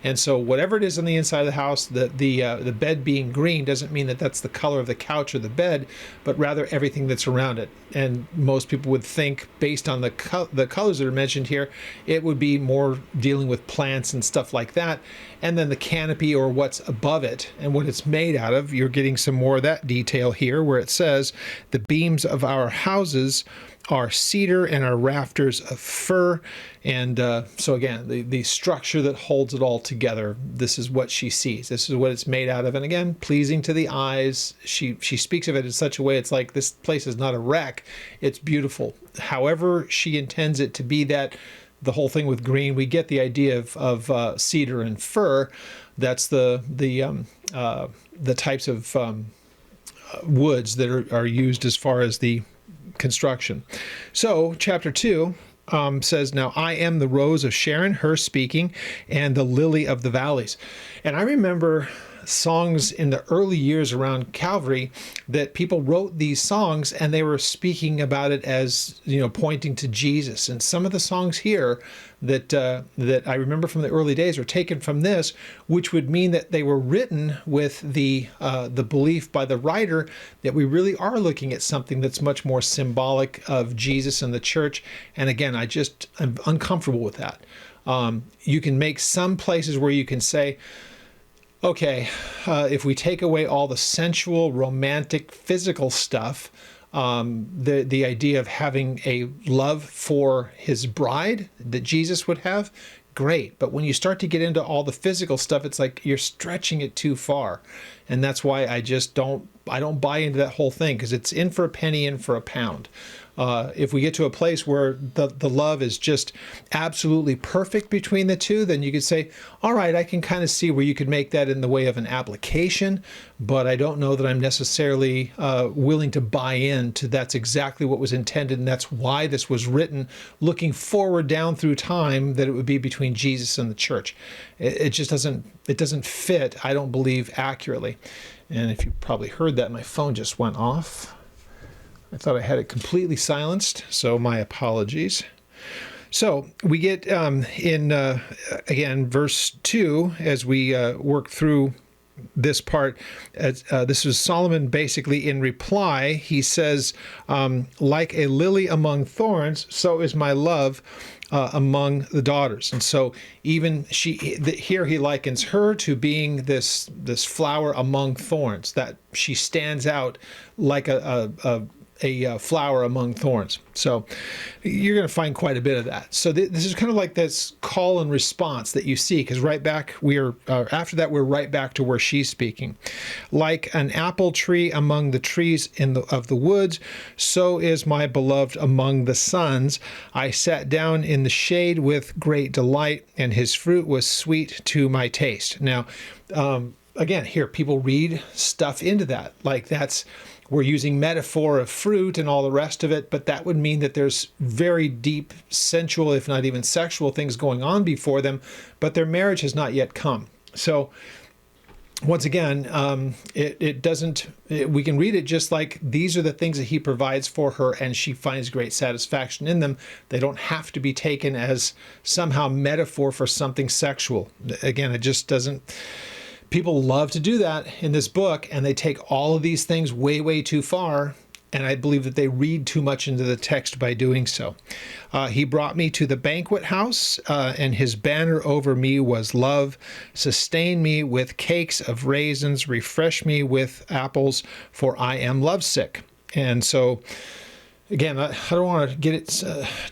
And so whatever it is on the inside of the house, the bed being green doesn't mean that that's the color of the couch or the bed, but rather everything that's around it. And most people would think, based on the colors that are mentioned here, it would be more dealing with plants and stuff like that. And then the canopy, or what's above it and what it's made out of, you're getting some more of that detail here, where it says the beams of our houses are cedar and our rafters of fir. And so again, the structure that holds it all together, this is what she sees. This is what it's made out of. And again, pleasing to the eyes. She speaks of it in such a way, it's like this place is not a wreck. It's beautiful. However she intends it to be, that the whole thing with green, we get the idea of cedar and fir. That's the types of woods that are used as far as the construction. So chapter 2 says, now I am the rose of Sharon, her speaking, and the lily of the valleys. And I remember songs in the early years around Calvary that people wrote these songs, and they were speaking about it as, pointing to Jesus. And some of the songs here that I remember from the early days are taken from this, which would mean that they were written with the belief by the writer that we really are looking at something that's much more symbolic of Jesus and the church. And again, I'm uncomfortable with that. You can make some places where you can say, okay, if we take away all the sensual, romantic, physical stuff, the idea of having a love for his bride that Jesus would have, great. But when you start to get into all the physical stuff, it's like you're stretching it too far. And that's why I don't buy into that whole thing, because it's in for a penny, in for a pound. If we get to a place where the love is just absolutely perfect between the two, then you could say, all right, I can kind of see where you could make that in the way of an application, but I don't know that I'm necessarily willing to buy into that's exactly what was intended, and that's why this was written, looking forward down through time, that it would be between Jesus and the church. It just doesn't fit, I don't believe, accurately. And if you probably heard that, my phone just went off. I thought I had it completely silenced, so my apologies. So we get again, verse 2, as we work through this part. This is Solomon basically in reply. He says, like a lily among thorns, so is my love among the daughters. And so even here he likens her to being this flower among thorns, that she stands out like a a flower among thorns. So you're going to find quite a bit of that. So this is kind of like this call and response that you see, because right back after that we're right back to where she's speaking. Like an apple tree among the trees of the woods, so is my beloved among the sons. I sat down in the shade with great delight, and his fruit was sweet to my taste. Now, again, here people read stuff into that, like we're using metaphor of fruit and all the rest of it, but that would mean that there's very deep sensual, if not even sexual things going on before them, but their marriage has not yet come. So once again, we can read it just like these are the things that he provides for her and she finds great satisfaction in them. They don't have to be taken as somehow metaphor for something sexual. Again, it just doesn't. People love to do that in this book, and they take all of these things way, way too far, and I believe that they read too much into the text by doing so. He brought me to the banquet house, and his banner over me was love. Sustain me with cakes of raisins, refresh me with apples, for I am lovesick. And so, again, I don't want to get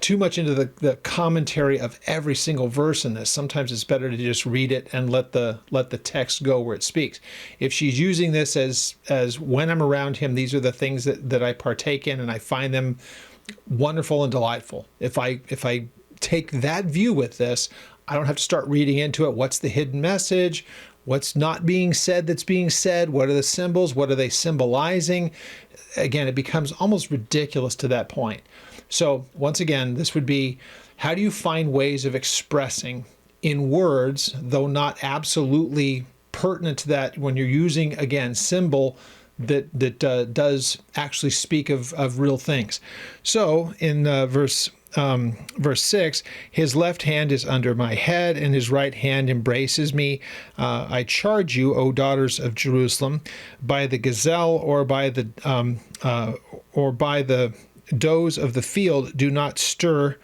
too much into the commentary of every single verse in this. Sometimes it's better to just read it and let the text go where it speaks. If she's using this as when I'm around him, these are the things that I partake in, and I find them wonderful and delightful. If I take that view with this, I don't have to start reading into it. What's the hidden message? What's not being said that's being said? What are the symbols? What are they symbolizing? Again, it becomes almost ridiculous to that point. So once again, this would be, how do you find ways of expressing in words, though not absolutely pertinent to that, when you're using, again, symbol that does actually speak of real things. So in verse 6, his left hand is under my head, and his right hand embraces me. I charge you, O daughters of Jerusalem, by the gazelle or by the does of the field, do not stir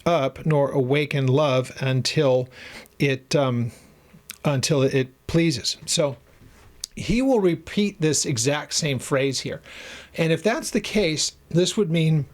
up nor awaken love until it pleases. So he will repeat this exact same phrase here, and if that's the case, this would mean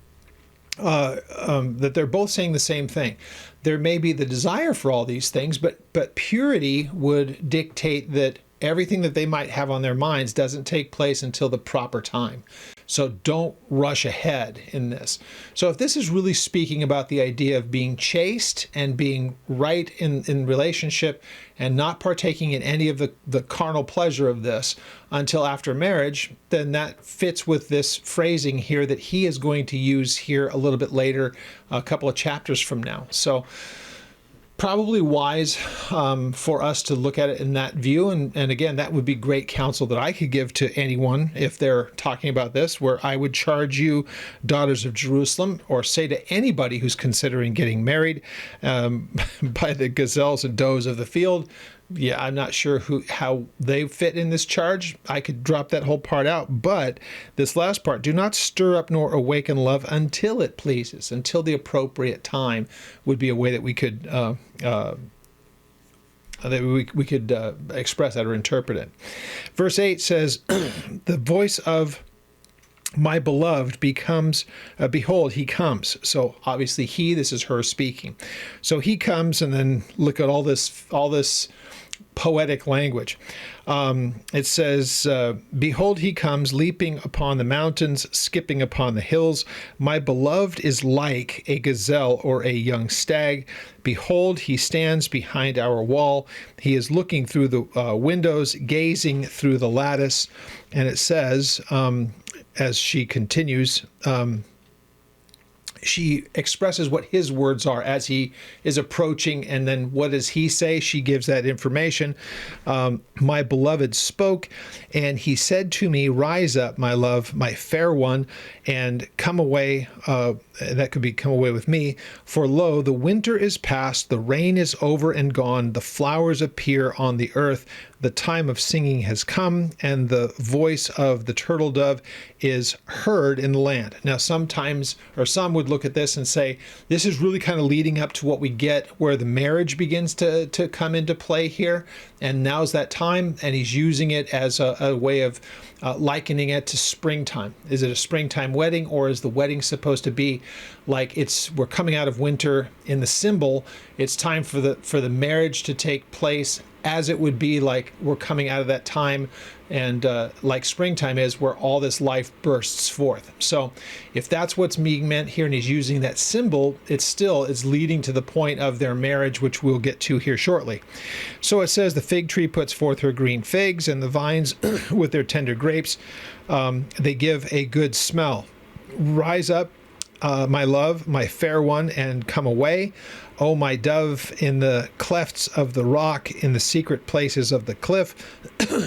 that they're both saying the same thing. There may be the desire for all these things, but purity would dictate that everything that they might have on their minds doesn't take place until the proper time. So don't rush ahead in this. So if this is really speaking about the idea of being chaste and being right in relationship and not partaking in any of the carnal pleasure of this until after marriage, then that fits with this phrasing here that he is going to use here a little bit later, a couple of chapters from now. So probably wise for us to look at it in that view. And again, that would be great counsel that I could give to anyone if they're talking about this, where I would charge you, daughters of Jerusalem, or say to anybody who's considering getting married by the gazelles and does of the field. Yeah, I'm not sure how they fit in this charge. I could drop that whole part out, but this last part, do not stir up nor awaken love until it pleases, until the appropriate time, would be a way that we could express that or interpret it. Verse 8 says, the voice of my beloved becomes, behold, he comes. So obviously this is her speaking. So he comes, and then look at all this poetic language. It says, behold, he comes, leaping upon the mountains, skipping upon the hills. My beloved is like a gazelle or a young stag. Behold, he stands behind our wall. He is looking through the windows, gazing through the lattice. And it says, as she continues, she expresses what his words are as he is approaching, and then what does he say? She gives that information. My beloved spoke, and he said to me, rise up, my love, my fair one, and come away. That could be come away with me. For lo, the winter is past, the rain is over and gone, the flowers appear on the earth, the time of singing has come, and the voice of the turtle dove is heard in the land. Now, sometimes, or some would look at this and say, this is really kind of leading up to what we get where the marriage begins to come into play here. And now's that time, and he's using it as a way of likening it to springtime. Is it a springtime wedding, or is the wedding supposed to be like we're coming out of winter in the symbol? It's time for the marriage to take place as it would be like we're coming out of that time, and like springtime is, where all this life bursts forth. So if that's what's being meant here, and he's using that symbol, it's leading to the point of their marriage, which we'll get to here shortly. So it says, the fig tree puts forth her green figs, and the vines with their tender grapes, they give a good smell. Rise up, my love, my fair one, and come away. O my dove, in the clefts of the rock, in the secret places of the cliff,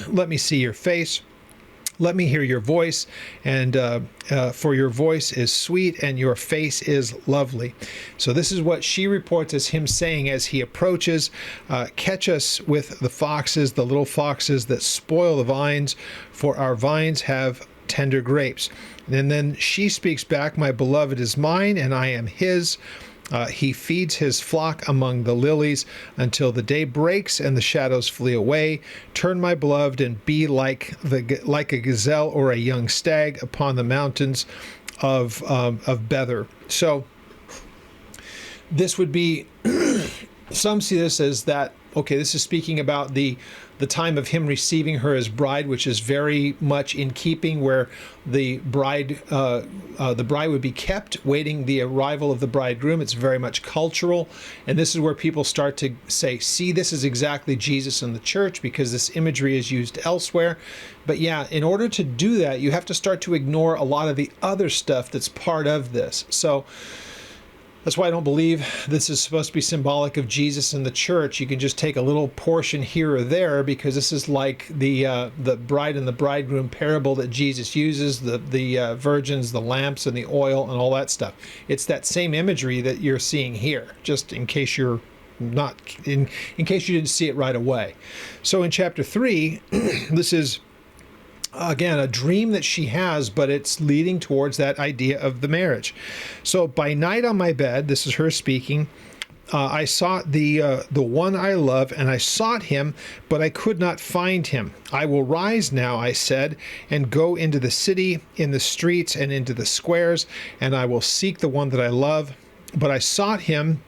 let me see your face. Let me hear your voice, and for your voice is sweet, and your face is lovely. So this is what she reports as him saying as he approaches. Catch us with the foxes, the little foxes that spoil the vines, for our vines have tender grapes. And then she speaks back, my beloved is mine, and I am his. He feeds his flock among the lilies until the day breaks and the shadows flee away. Turn, my beloved, and be like a gazelle or a young stag upon the mountains of Bether. So this would be, some see this as that, okay, this is speaking about the time of him receiving her as bride, which is very much in keeping where the bride would be kept, waiting the arrival of the bridegroom. It's very much cultural. And this is where people start to say, see, this is exactly Jesus in the church, because this imagery is used elsewhere. But yeah, in order to do that, you have to start to ignore a lot of the other stuff that's part of this. So that's why I don't believe this is supposed to be symbolic of Jesus in the church. You can just take a little portion here or there, because this is like the bride and the bridegroom parable that Jesus uses, the virgins, the lamps, and the oil, and all that stuff. It's that same imagery that you're seeing here, just in case you're not, in case you didn't see it right away. So in chapter 3, this is, again, a dream that she has, but it's leading towards that idea of the marriage. So by night on my bed, this is her speaking, I sought the one I love, and I sought him, but I could not find him. I will rise now, I said, and go into the city, in the streets, and into the squares, and I will seek the one that I love. But I sought him,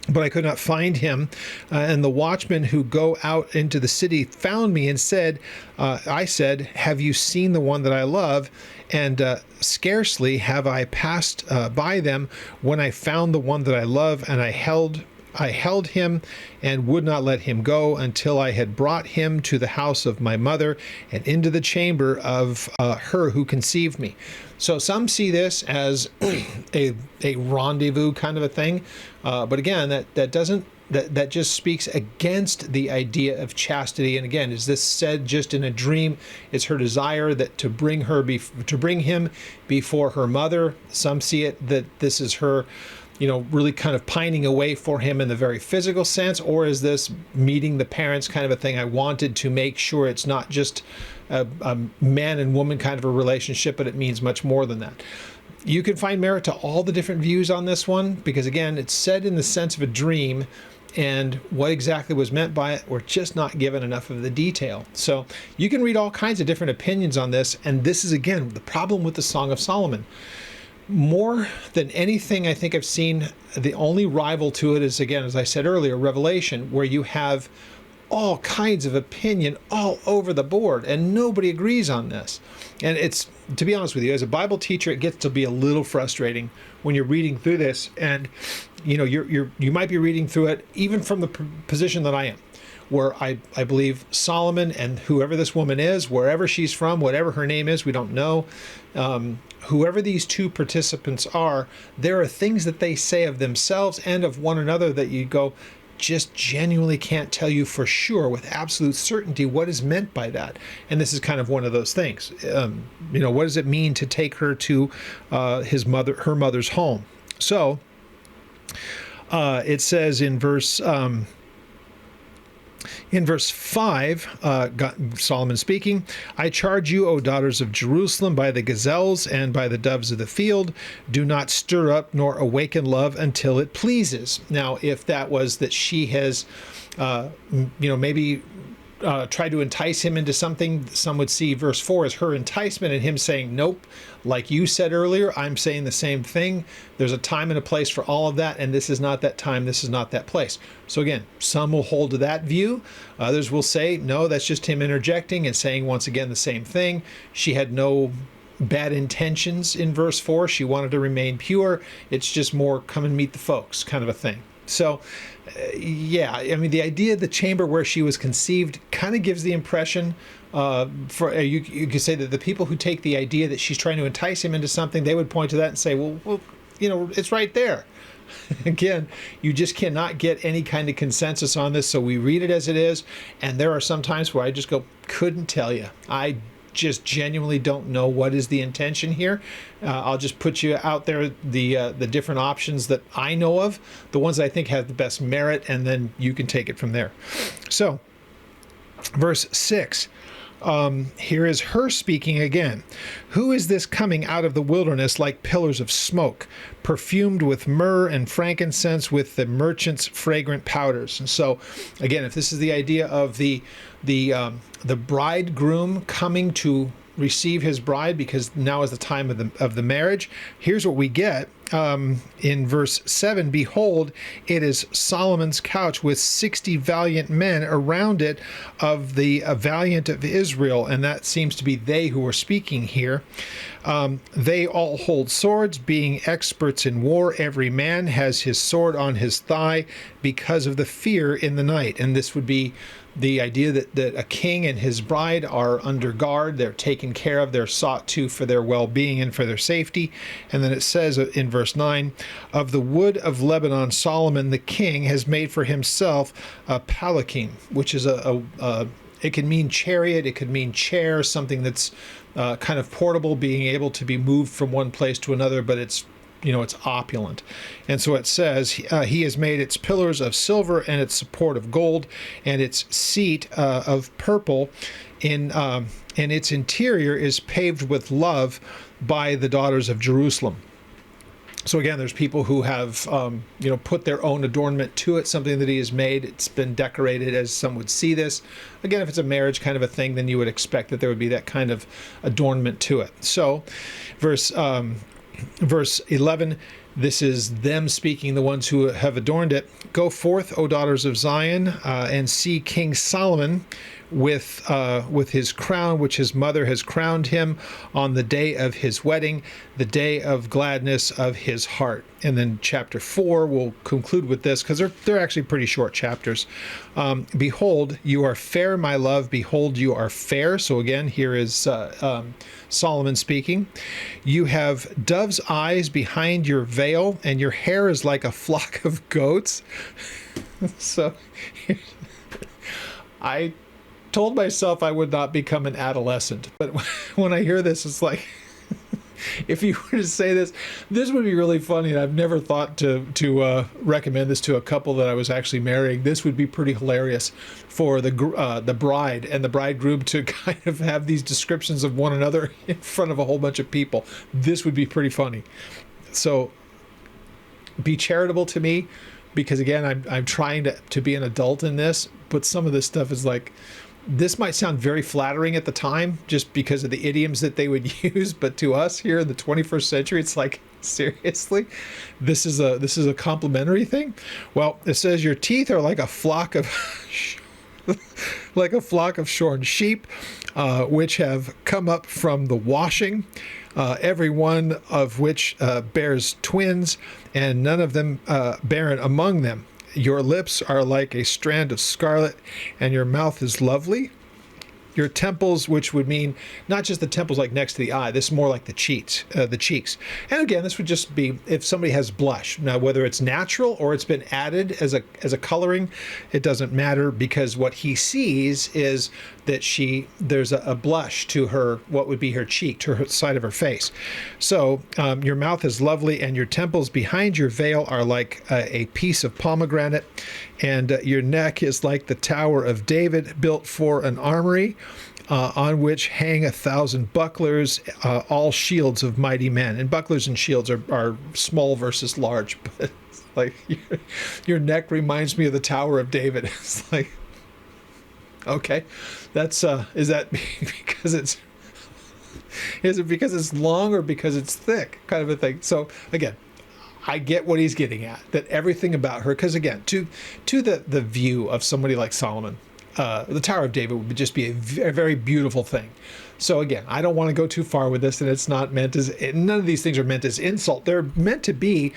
but I could not find him. And the watchmen who go out into the city found me and said, I said, have you seen the one that I love? And scarcely have I passed by them when I found the one that I love, and I held him and would not let him go until I had brought him to the house of my mother and into the chamber of her who conceived me. So some see this as a rendezvous kind of a thing, but again, that just speaks against the idea of chastity. And again, is this said just in a dream? It's her desire that to bring him before her mother. Some see it that this is her, really kind of pining away for him in the very physical sense, or is this meeting the parents kind of a thing? I wanted to make sure it's not just a man and woman kind of a relationship, but it means much more than that. You can find merit to all the different views on this one, because again, it's said in the sense of a dream, and what exactly was meant by it, we're just not given enough of the detail. So you can read all kinds of different opinions on this, and this is, again, the problem with the Song of Solomon. More than anything I think I've seen, the only rival to it is, again, as I said earlier, Revelation, where you have all kinds of opinion all over the board, and nobody agrees on this. And it's, to be honest with you, as a Bible teacher, it gets to be a little frustrating when you're reading through this, and you might be reading through it even from the position that I am, where I believe Solomon and whoever this woman is, wherever she's from, whatever her name is, we don't know, whoever these two participants are, there are things that they say of themselves and of one another that you go, just genuinely can't tell you for sure with absolute certainty what is meant by that. And this is kind of one of those things. What does it mean to take her to her mother's home? So it says in verse In verse 5, Solomon speaking, I charge you, O daughters of Jerusalem, by the gazelles and by the doves of the field, do not stir up nor awaken love until it pleases. Now, if that was that she has, maybe tried to entice him into something, some would see verse 4 as her enticement and him saying, nope, like you said earlier, I'm saying the same thing. There's a time and a place for all of that, and this is not that time, this is not that place. So again, some will hold to that view. Others will say, no, that's just him interjecting and saying once again the same thing. She had no bad intentions in verse 4. She wanted to remain pure. It's just more come and meet the folks kind of a thing. So, the idea of the chamber where she was conceived kind of gives the impression, you could say that the people who take the idea that she's trying to entice him into something, they would point to that and say, well, it's right there. Again, you just cannot get any kind of consensus on this, so we read it as it is, and there are some times where I just go, couldn't tell you. I just genuinely don't know what is the intention here. I'll just put you out there the different options that I know of, the ones that I think have the best merit, and then you can take it from there. So, verse 6. Here is her speaking again. Who is this coming out of the wilderness like pillars of smoke, perfumed with myrrh and frankincense, with the merchants' fragrant powders? And so, again, if this is the idea of the bridegroom coming to receive his bride, because now is the time of the marriage, here's what we get. In verse 7, behold, it is Solomon's couch with 60 valiant men around it of the valiant of Israel. And that seems to be they who are speaking here. They all hold swords, being experts in war. Every man has his sword on his thigh because of the fear in the night. And this would be the idea that a king and his bride are under guard, they're taken care of, they're sought to for their well-being and for their safety. And then it says in verse 9, of the wood of Lebanon, Solomon the king has made for himself a palanquin, which is it can mean chariot, it could mean chair, something that's kind of portable, being able to be moved from one place to another, but it's opulent. And so it says, he has made its pillars of silver and its support of gold and its seat of purple, and its interior is paved with love by the daughters of Jerusalem. So again, there's people who have, put their own adornment to it, something that he has made. It's been decorated as some would see this. Again, if it's a marriage kind of a thing, then you would expect that there would be that kind of adornment to it. So verse 11, this is them speaking, the ones who have adorned it. Go forth, O daughters of Zion, and see King Solomon with his crown, which his mother has crowned him on the day of his wedding, the day of gladness of his heart. And then chapter 4 will conclude with this, because they're actually pretty short chapters. Behold, you are fair, my love. Behold, you are fair. So again, here is Solomon speaking. You have dove's eyes behind your veil, and your hair is like a flock of goats. So I told myself I would not become an adolescent, but when I hear this, it's like, if you were to say this would be really funny, and I've never thought to recommend this to a couple that I was actually marrying. This would be pretty hilarious for the bride and the bridegroom to kind of have these descriptions of one another in front of a whole bunch of people. This would be pretty funny. So be charitable to me, because again, I'm trying to be an adult in this, but some of this stuff is like, this might sound very flattering at the time just because of the idioms that they would use, but to us here in the 21st century, it's like, seriously, this is a complimentary thing. Well, it says your teeth are like a flock of shorn sheep, which have come up from the washing, every one of which bears twins, and none of them barren among them. Your lips are like a strand of scarlet, and your mouth is lovely. your temples, which would mean not just the temples like next to the eye. This is more like the cheeks, And again, this would just be if somebody has blush. Now, whether it's natural or it's been added as a coloring, it doesn't matter, because what he sees is that there's a blush to her, what would be her cheek, to her side of her face. So your mouth is lovely, and your temples behind your veil are like a piece of pomegranate, and your neck is like the Tower of David, built for an armory, on which hang 1,000 bucklers, all shields of mighty men. And bucklers and shields are small versus large, but it's like your neck reminds me of the Tower of David. It's like, okay, that's is that because it's is it because it's long or because it's thick, kind of a thing. So again, I get what he's getting at, that everything about her, because again, to the view of somebody like Solomon, the Tower of David would just be a very beautiful thing. So again, I don't want to go too far with this, and it's not meant as, none of these things are meant as insult. They're meant to be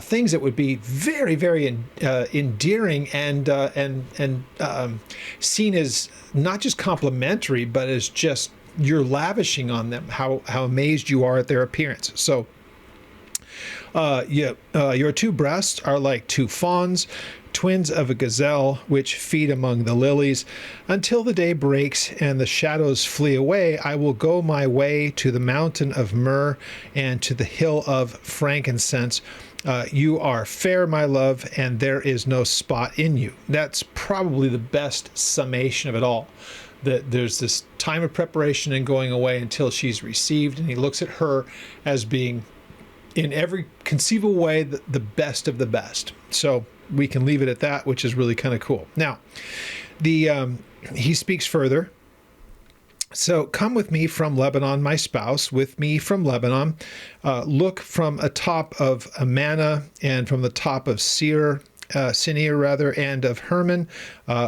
things that would be very, very endearing and seen as not just complimentary, but as just you're lavishing on them, how amazed you are at their appearance. So your two breasts are like two fawns, twins of a gazelle, which feed among the lilies. Until the day breaks and the shadows flee away, I will go my way to the mountain of myrrh and to the hill of frankincense. You are fair, my love, and there is no spot in you. That's probably the best summation of it all. That there's this time of preparation and going away until she's received, and he looks at her as being, in every conceivable way, the best of the best. So we can leave it at that, which is really kind of cool. Now, he speaks further. So, come with me from Lebanon, my spouse, with me from Lebanon. Look from atop of Amana and from the top of Sinir, and of Hermon,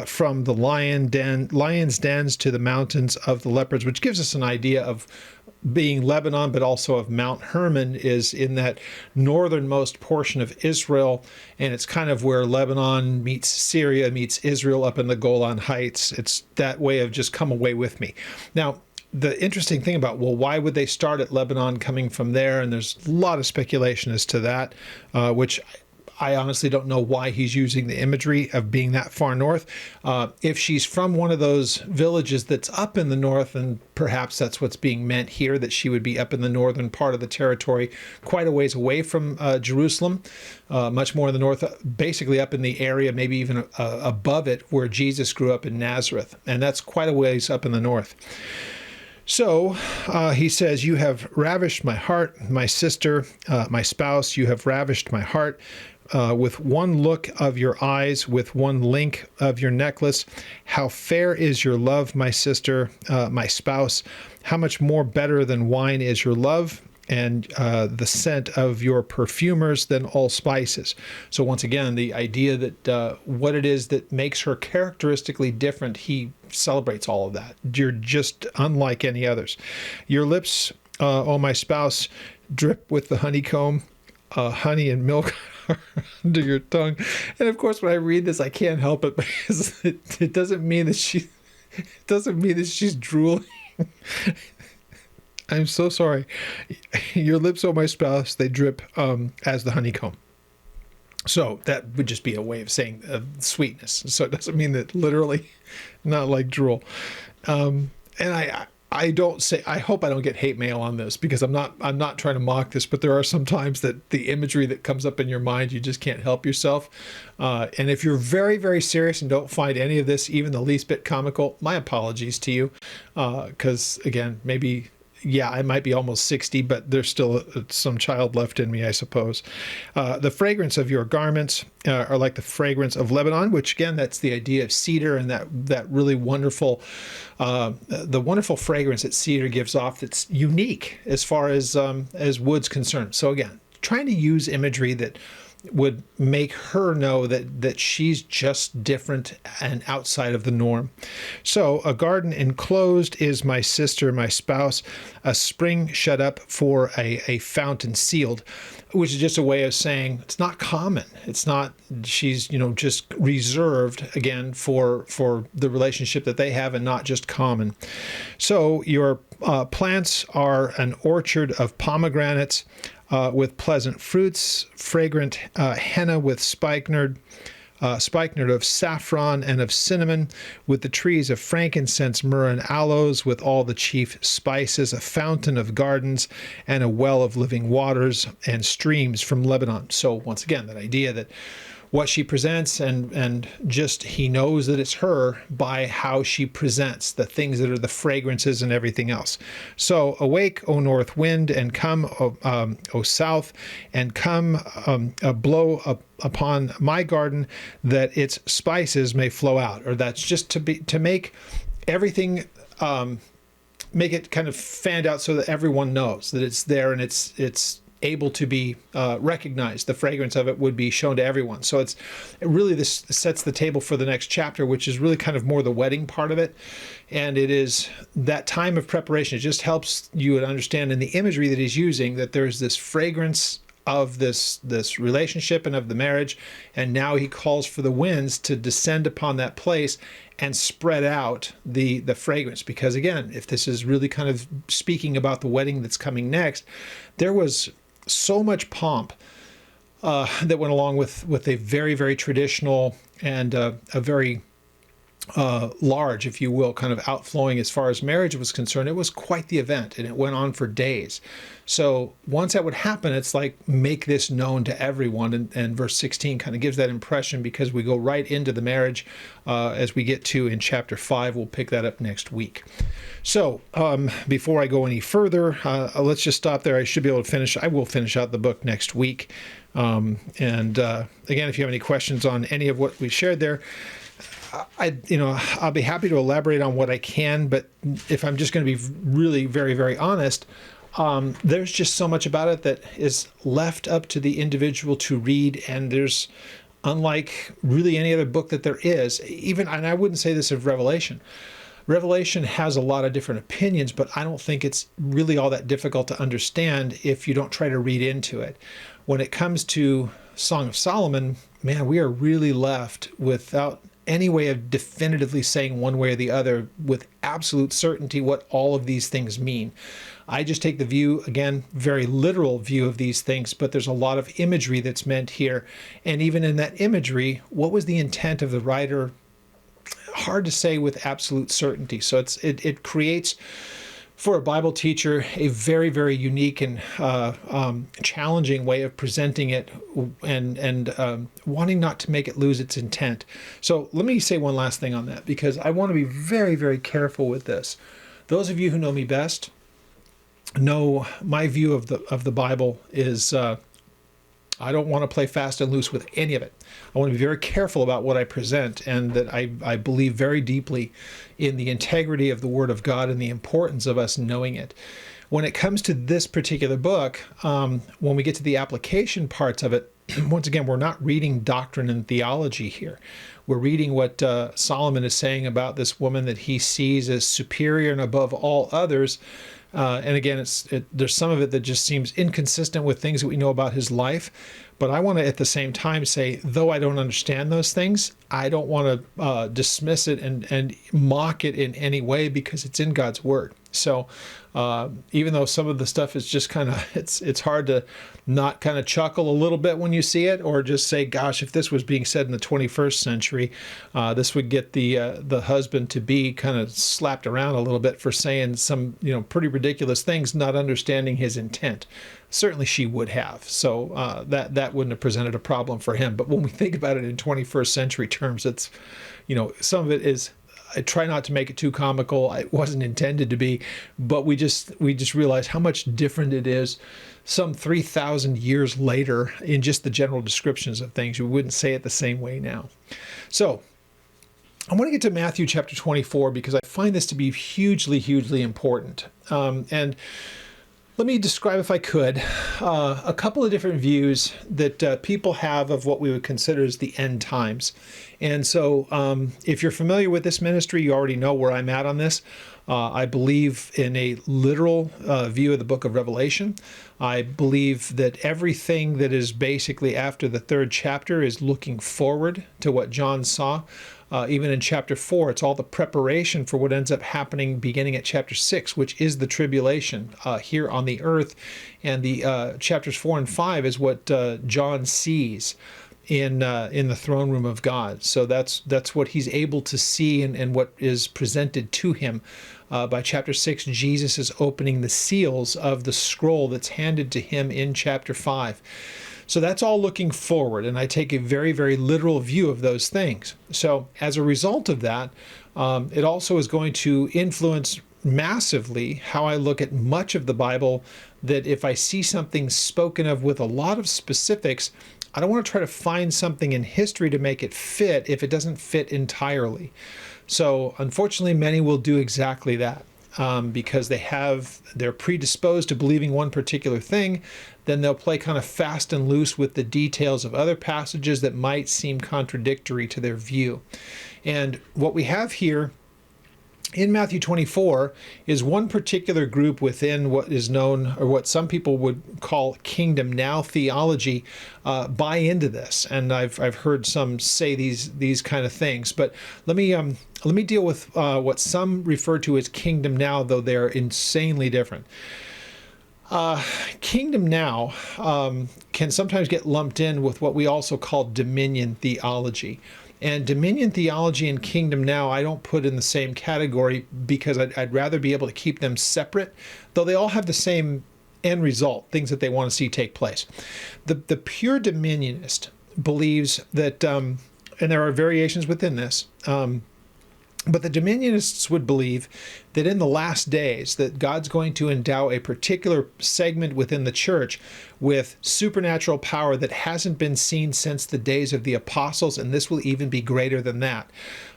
from the lion's dens to the mountains of the leopards, which gives us an idea of being Lebanon, but also of Mount Hermon is in that northernmost portion of Israel, and it's kind of where Lebanon meets Syria meets Israel up in the Golan Heights. It's that way of just come away with me. Now, the interesting thing about, well, why would they start at Lebanon coming from there? And there's a lot of speculation as to that, which I honestly don't know why he's using the imagery of being that far north. If she's from one of those villages that's up in the north, and perhaps that's what's being meant here, that she would be up in the northern part of the territory, quite a ways away from Jerusalem, much more in the north, basically up in the area, maybe even above it, where Jesus grew up in Nazareth. And that's quite a ways up in the north. So he says, you have ravished my heart, my sister, my spouse, you have ravished my heart. With one look of your eyes, with one link of your necklace. How fair is your love, my sister, my spouse. How much more better than wine is your love, and the scent of your perfumers than all spices. So once again, the idea that what it is that makes her characteristically different, he celebrates all of that. You're just unlike any others. Your lips, oh my spouse, drip with the honeycomb, honey and milk under your tongue. And of course, when I read this, I can't help it, because it doesn't mean that she's drooling. I'm so sorry. Your lips, oh my spouse, they drip as the honeycomb. So that would just be a way of saying sweetness. So it doesn't mean that literally, not like drool. And I don't say, I hope I don't get hate mail on this, because I'm not trying to mock this, but there are some times that the imagery that comes up in your mind, you just can't help yourself. And if you're very, very serious and don't find any of this even the least bit comical, my apologies to you. Because again, maybe, yeah, I might be almost 60, but there's still some child left in me, I suppose. The fragrance of your garments are like the fragrance of Lebanon, which again, that's the idea of cedar, and that really wonderful, the wonderful fragrance that cedar gives off that's unique as far as wood's concerned. So again, trying to use imagery that would make her know that she's just different and outside of the norm. So a garden enclosed is my sister, my spouse, a spring shut up for a fountain sealed, which is just a way of saying it's not common. It's not, she's, just reserved again for the relationship that they have and not just common. So your plants are an orchard of pomegranates, with pleasant fruits, fragrant henna with spikenard of saffron and of cinnamon, with the trees of frankincense, myrrh, and aloes, with all the chief spices, a fountain of gardens, and a well of living waters, and streams from Lebanon. So once again, that idea that what she presents, and just he knows that it's her by how she presents the things that are the fragrances and everything else. So awake, O north wind, and come, O south, and come blow upon my garden, that its spices may flow out. Or that's just to make everything, make it kind of fanned out so that everyone knows that it's there and it's able to be recognized. The fragrance of it would be shown to everyone. So it really, this sets the table for the next chapter, which is really kind of more the wedding part of it. And it is that time of preparation. It just helps you to understand in the imagery that he's using that there's this fragrance of this relationship and of the marriage. And now he calls for the winds to descend upon that place and spread out the fragrance. Because again, if this is really kind of speaking about the wedding that's coming next, there was so much pomp that went along with a very, very traditional and a very large, if you will, kind of outflowing as far as marriage was concerned. It was quite the event, and it went on for days. So once that would happen, it's like, make this known to everyone. And verse 16 kind of gives that impression, because we go right into the marriage as we get to in chapter 5. We'll pick that up next week. So before I go any further, let's just stop there. I should be able to finish. I will finish out the book next week. Again, if you have any questions on any of what we shared there, I'll be happy to elaborate on what I can, but if I'm just going to be really very, very honest, there's just so much about it that is left up to the individual to read, and there's, unlike really any other book that there is, and I wouldn't say this of Revelation. Revelation has a lot of different opinions, but I don't think it's really all that difficult to understand if you don't try to read into it. When it comes to Song of Solomon, man, we are really left without any way of definitively saying one way or the other with absolute certainty what all of these things mean. I just take the view, again, very literal view of these things, but there's a lot of imagery that's meant here. And even in that imagery, what was the intent of the writer? Hard to say with absolute certainty. So it creates, for a Bible teacher, a very, very unique and challenging way of presenting it, and wanting not to make it lose its intent. So let me say one last thing on that, because I want to be very, very careful with this. Those of you who know me best know my view of the Bible is I don't want to play fast and loose with any of it. I want to be very careful about what I present, and that I believe very deeply in the integrity of the Word of God and the importance of us knowing it. When it comes to this particular book, when we get to the application parts of it, once again, we're not reading doctrine and theology here. We're reading what Solomon is saying about this woman that he sees as superior and above all others. And again, there's some of it that just seems inconsistent with things that we know about his life. But I want to, at the same time, say, though I don't understand those things, I don't want to dismiss it and mock it in any way, because it's in God's Word. So even though some of the stuff is just kind of, it's hard to not kind of chuckle a little bit when you see it, or just say, gosh, if this was being said in the 21st century, this would get the husband to be kind of slapped around a little bit for saying some pretty ridiculous things, not understanding his intent. Certainly she would have. So that wouldn't have presented a problem for him. But when we think about it in 21st century terms, it's, some of it is, I try not to make it too comical. It wasn't intended to be, but we just realize how much different it is some 3,000 years later in just the general descriptions of things. We wouldn't say it the same way now. So I want to get to Matthew chapter 24, because I find this to be hugely, hugely important. And Let me describe, if I could, a couple of different views that people have of what we would consider as the end times. And so if you're familiar with this ministry, you already know where I'm at on this. I believe in a literal view of the book of Revelation. I believe that everything that is basically after the third chapter is looking forward to what John saw. Even in chapter 4, it's all the preparation for what ends up happening beginning at chapter 6, which is the tribulation here on the earth. And the chapters 4 and 5 is what John sees in the throne room of God. So that's what he's able to see and what is presented to him. By chapter 6, Jesus is opening the seals of the scroll that's handed to him in chapter 5. So that's all looking forward, and I take a very, very literal view of those things. So as a result of that, it also is going to influence massively how I look at much of the Bible, that if I see something spoken of with a lot of specifics, I don't want to try to find something in history to make it fit if it doesn't fit entirely. So unfortunately, many will do exactly that. Because they're predisposed to believing one particular thing, then they'll play kind of fast and loose with the details of other passages that might seem contradictory to their view. And what we have here in Matthew 24 is one particular group within what is known, or what some people would call kingdom now theology, buy into this. And I've heard some say these kind of things. But let me deal with what some refer to as kingdom now, though they're insanely different. Kingdom now can sometimes get lumped in with what we also call dominion theology. And dominion theology and kingdom now, I don't put in the same category, because I'd rather be able to keep them separate, though they all have the same end result, things that they want to see take place. The pure dominionist believes that, and there are variations within this, but the dominionists would believe that in the last days that God's going to endow a particular segment within the church with supernatural power that hasn't been seen since the days of the apostles, and this will even be greater than that.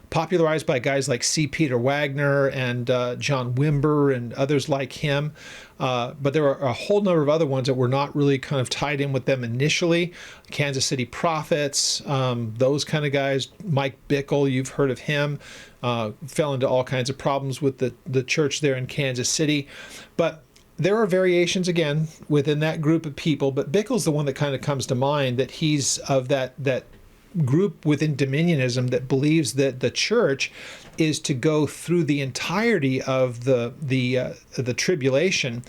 Popularized by guys like C. Peter Wagner and John Wimber and others like him. But there are a whole number of other ones that were not really kind of tied in with them initially. Kansas City Prophets, those kind of guys. Mike Bickle, you've heard of him. Fell into all kinds of problems with the church there in Kansas City. But there are variations, again, within that group of people. But Bickle's the one that kind of comes to mind, that he's of that group within dominionism that believes that the church is to go through the entirety of the tribulation,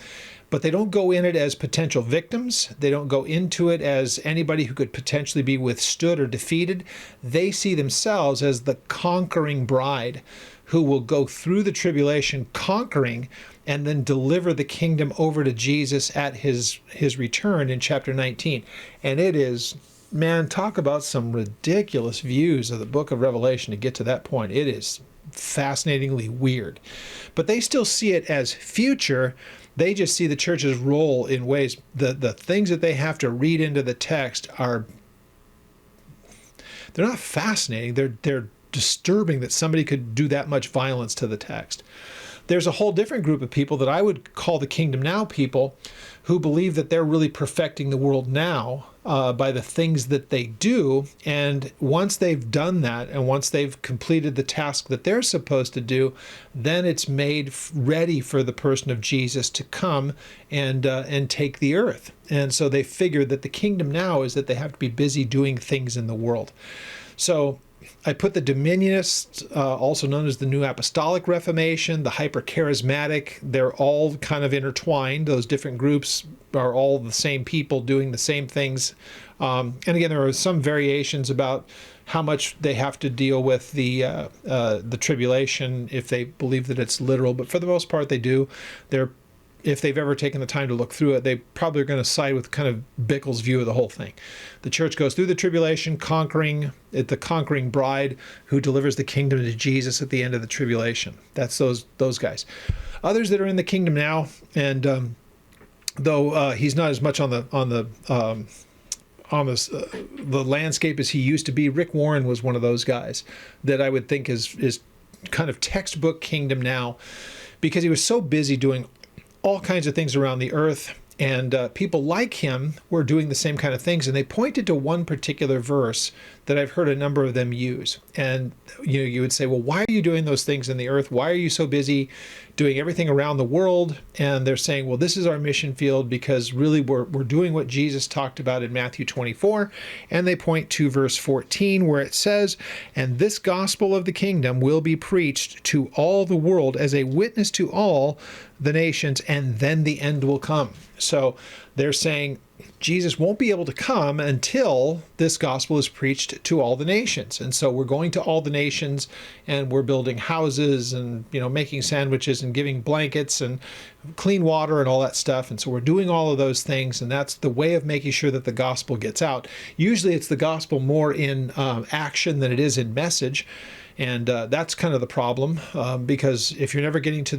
but they don't go in it as potential victims. They don't go into it as anybody who could potentially be withstood or defeated. They see themselves as the conquering bride who will go through the tribulation conquering, and then deliver the kingdom over to Jesus at his return in chapter 19. And it is, man, talk about some ridiculous views of the book of Revelation to get to that point. It is fascinatingly weird. But they still see it as future. They just see the church's role in ways, the things that they have to read into the text they're not fascinating. They're disturbing that somebody could do that much violence to the text. There's a whole different group of people that I would call the kingdom now people, who believe that they're really perfecting the world now by the things that they do. And once they've done that, and once they've completed the task that they're supposed to do, then it's made ready for the person of Jesus to come and take the earth. And so they figure that the kingdom now is that they have to be busy doing things in the world. So I put the dominionists, also known as the New Apostolic Reformation, the hyper-charismatic, they're all kind of intertwined. Those different groups are all the same people doing the same things. And again, there are some variations about how much they have to deal with the tribulation if they believe that it's literal. But for the most part, they do. If they've ever taken the time to look through it, they probably are going to side with kind of Bickle's view of the whole thing. The church goes through the tribulation, the conquering bride who delivers the kingdom to Jesus at the end of the tribulation. That's those guys. Others that are in the kingdom now, and though he's not as much on the landscape as he used to be, Rick Warren was one of those guys that I would think is kind of textbook kingdom now, because he was so busy doing all kinds of things around the earth. And people like him were doing the same kind of things. And they pointed to one particular verse that I've heard a number of them use. And you would say, well, why are you doing those things in the earth? Why are you so busy doing everything around the world? And they're saying, well, this is our mission field because really we're doing what Jesus talked about in Matthew 24. And they point to verse 14 where it says, and this gospel of the kingdom will be preached to all the world as a witness to all the nations, and then the end will come. So they're saying Jesus won't be able to come until this gospel is preached to all the nations. And so we're going to all the nations, and we're building houses and making sandwiches and giving blankets and clean water and all that stuff. And so we're doing all of those things, and that's the way of making sure that the gospel gets out. Usually it's the gospel more in action than it is in message. And that's kind of the problem, because if you're never getting to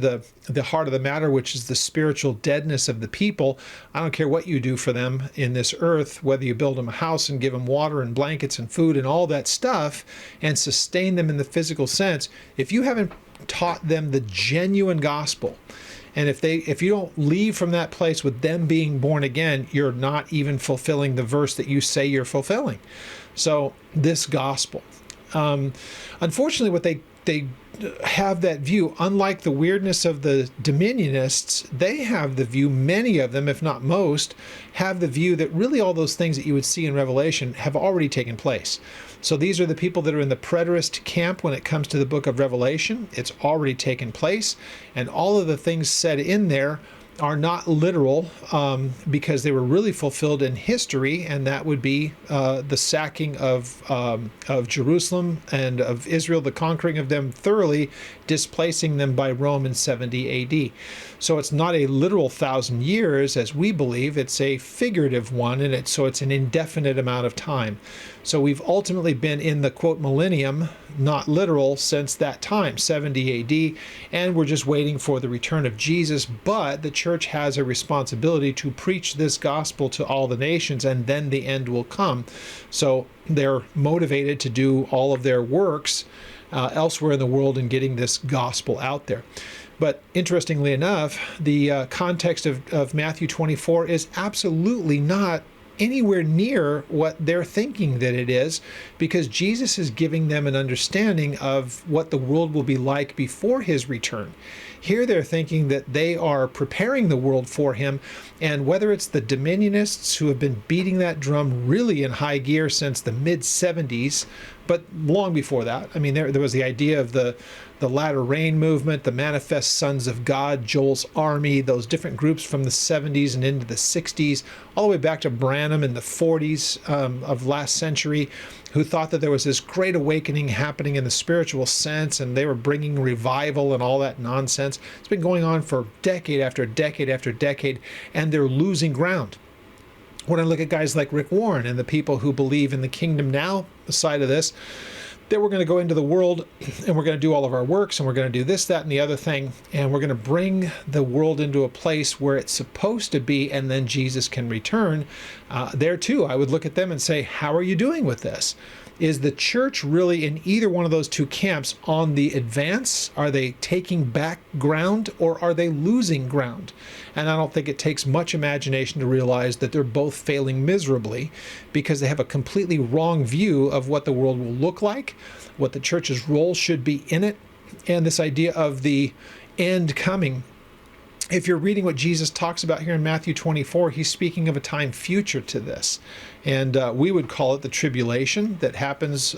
the heart of the matter, which is the spiritual deadness of the people, I don't care what you do for them in this earth, whether you build them a house and give them water and blankets and food and all that stuff and sustain them in the physical sense, if you haven't taught them the genuine gospel, and if you don't leave from that place with them being born again, you're not even fulfilling the verse that you say you're fulfilling. So this gospel. Unfortunately, what they have that view, unlike the weirdness of the dominionists, they have the view, many of them, if not most, have the view that really all those things that you would see in Revelation have already taken place. So these are the people that are in the preterist camp when it comes to the book of Revelation. It's already taken place, and all of the things said in there are not literal, because they were really fulfilled in history, and that would be the sacking of Jerusalem and of Israel, the conquering of them thoroughly, displacing them by Rome in 70 AD. So it's not a literal 1,000 years as we believe, it's a figurative one, and so it's an indefinite amount of time. So we've ultimately been in the quote millennium, not literal, since that time, 70 AD, and we're just waiting for the return of Jesus. But the church has a responsibility to preach this gospel to all the nations, and then the end will come. So they're motivated to do all of their works elsewhere in the world and getting this gospel out there. But interestingly enough, the context of Matthew 24 is absolutely not anywhere near what they're thinking that it is, because Jesus is giving them an understanding of what the world will be like before his return. Here they're thinking that they are preparing the world for him, and whether it's the dominionists who have been beating that drum really in high gear since the mid-70s, but long before that. I mean, there was the idea of the latter rain movement, the manifest sons of God, Joel's army, those different groups from the 70s and into the 60s, all the way back to Branham in the 40s of last century, who thought that there was this great awakening happening in the spiritual sense, and they were bringing revival and all that nonsense. It's been going on for decade after decade after decade, and they're losing ground. When I look at guys like Rick Warren and the people who believe in the kingdom now side of this, that we're going to go into the world and we're going to do all of our works and we're going to do this, that, and the other thing, and we're going to bring the world into a place where it's supposed to be, and then Jesus can return. There too, I would look at them and say, how are you doing with this? Is the church really in either one of those two camps on the advance? Are they taking back ground, or are they losing ground? And I don't think it takes much imagination to realize that they're both failing miserably, because they have a completely wrong view of what the world will look like, what the church's role should be in it, and this idea of the end coming. If you're reading what Jesus talks about here in Matthew 24, he's speaking of a time future to this. And we would call it the tribulation that happens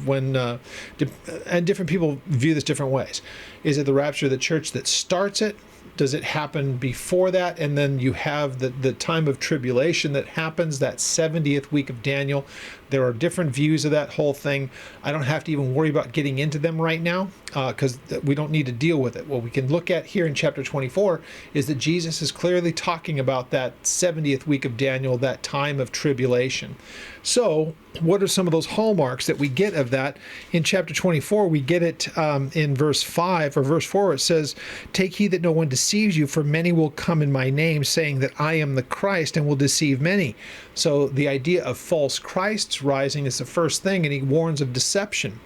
when, and different people view this different ways. Is it the rapture of the church that starts it? Does it happen before that? And then you have the time of tribulation that happens, that 70th week of Daniel. There are different views of that whole thing. I don't have to even worry about getting into them right now, because we don't need to deal with it. What we can look at here in chapter 24 is that Jesus is clearly talking about that 70th week of Daniel, that time of tribulation. So what are some of those hallmarks that we get of that? In chapter 24, we get it in verse 5 or verse 4. It says, "Take heed that no one deceives you, for many will come in my name, saying that I am the Christ, and will deceive many." So the idea of false Christs rising is the first thing, and he warns of deception.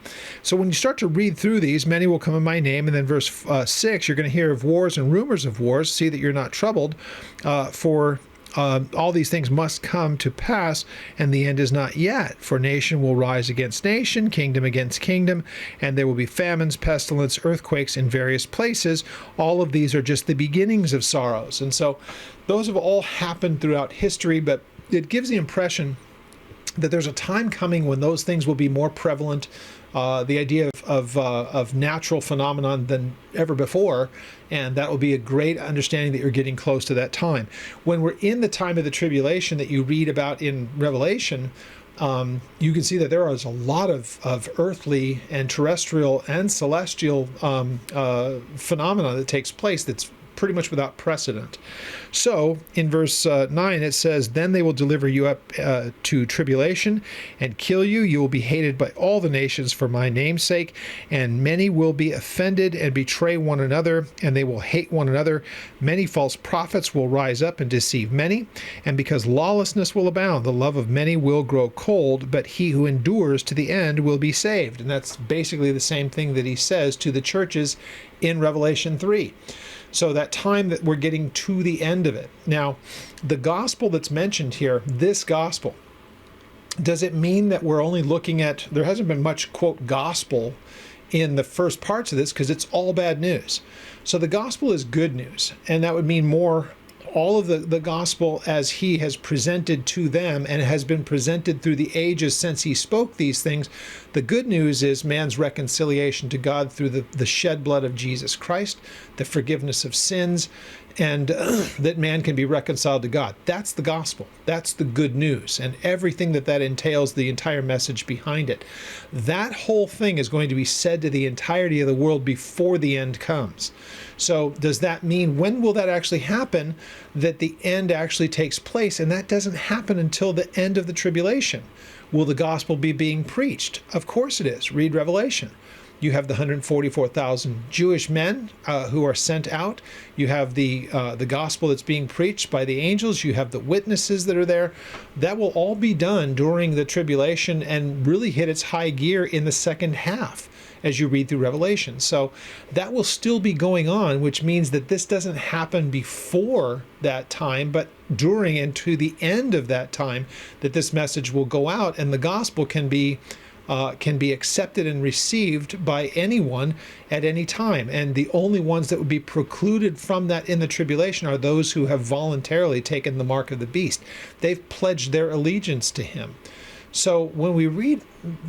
So when you start to read through these, many will come in my name, and then verse 6, you're going to hear of wars and rumors of wars. See that you're not troubled, for all these things must come to pass, and the end is not yet. For nation will rise against nation, kingdom against kingdom, and there will be famines, pestilence, earthquakes in various places. All of these are just the beginnings of sorrows. And so those have all happened throughout history, but it gives the impression that there's a time coming when those things will be more prevalent, the idea of natural phenomenon than ever before, and that will be a great understanding that you're getting close to that time. When we're in the time of the tribulation that you read about in Revelation, you can see that there is a lot of earthly and terrestrial and celestial phenomena that takes place that's pretty much without precedent. So in verse 9 it says, "Then they will deliver you up to tribulation and kill you. You will be hated by all the nations for my name's sake, and many will be offended and betray one another, and they will hate one another. Many false prophets will rise up and deceive many, and because lawlessness will abound, the love of many will grow cold, but he who endures to the end will be saved." And that's basically the same thing that he says to the churches in Revelation 3. So that time that we're getting to the end of it. Now, the gospel that's mentioned here, this gospel, does it mean that we're only looking at, there hasn't been much, quote, gospel in the first parts of this because it's all bad news. So the gospel is good news, and that would mean more all of the gospel as he has presented to them and has been presented through the ages since he spoke these things. The good news is man's reconciliation to God through the shed blood of Jesus Christ, the forgiveness of sins, and that man can be reconciled to God. That's the gospel. That's the good news, and everything that entails, the entire message behind it. That whole thing is going to be said to the entirety of the world before the end comes. So does that mean, when will that actually happen, that the end actually takes place? And that doesn't happen until the end of the tribulation. Will the gospel be being preached? Of course it is. Read Revelation. You have the 144,000 Jewish men who are sent out. You have the gospel that's being preached by the angels. You have the witnesses that are there. That will all be done during the tribulation and really hit its high gear in the second half as you read through Revelation. So that will still be going on, which means that this doesn't happen before that time, but during and to the end of that time that this message will go out, and the gospel can be accepted and received by anyone at any time. And the only ones that would be precluded from that in the tribulation are those who have voluntarily taken the mark of the beast. They've pledged their allegiance to him. So when we read,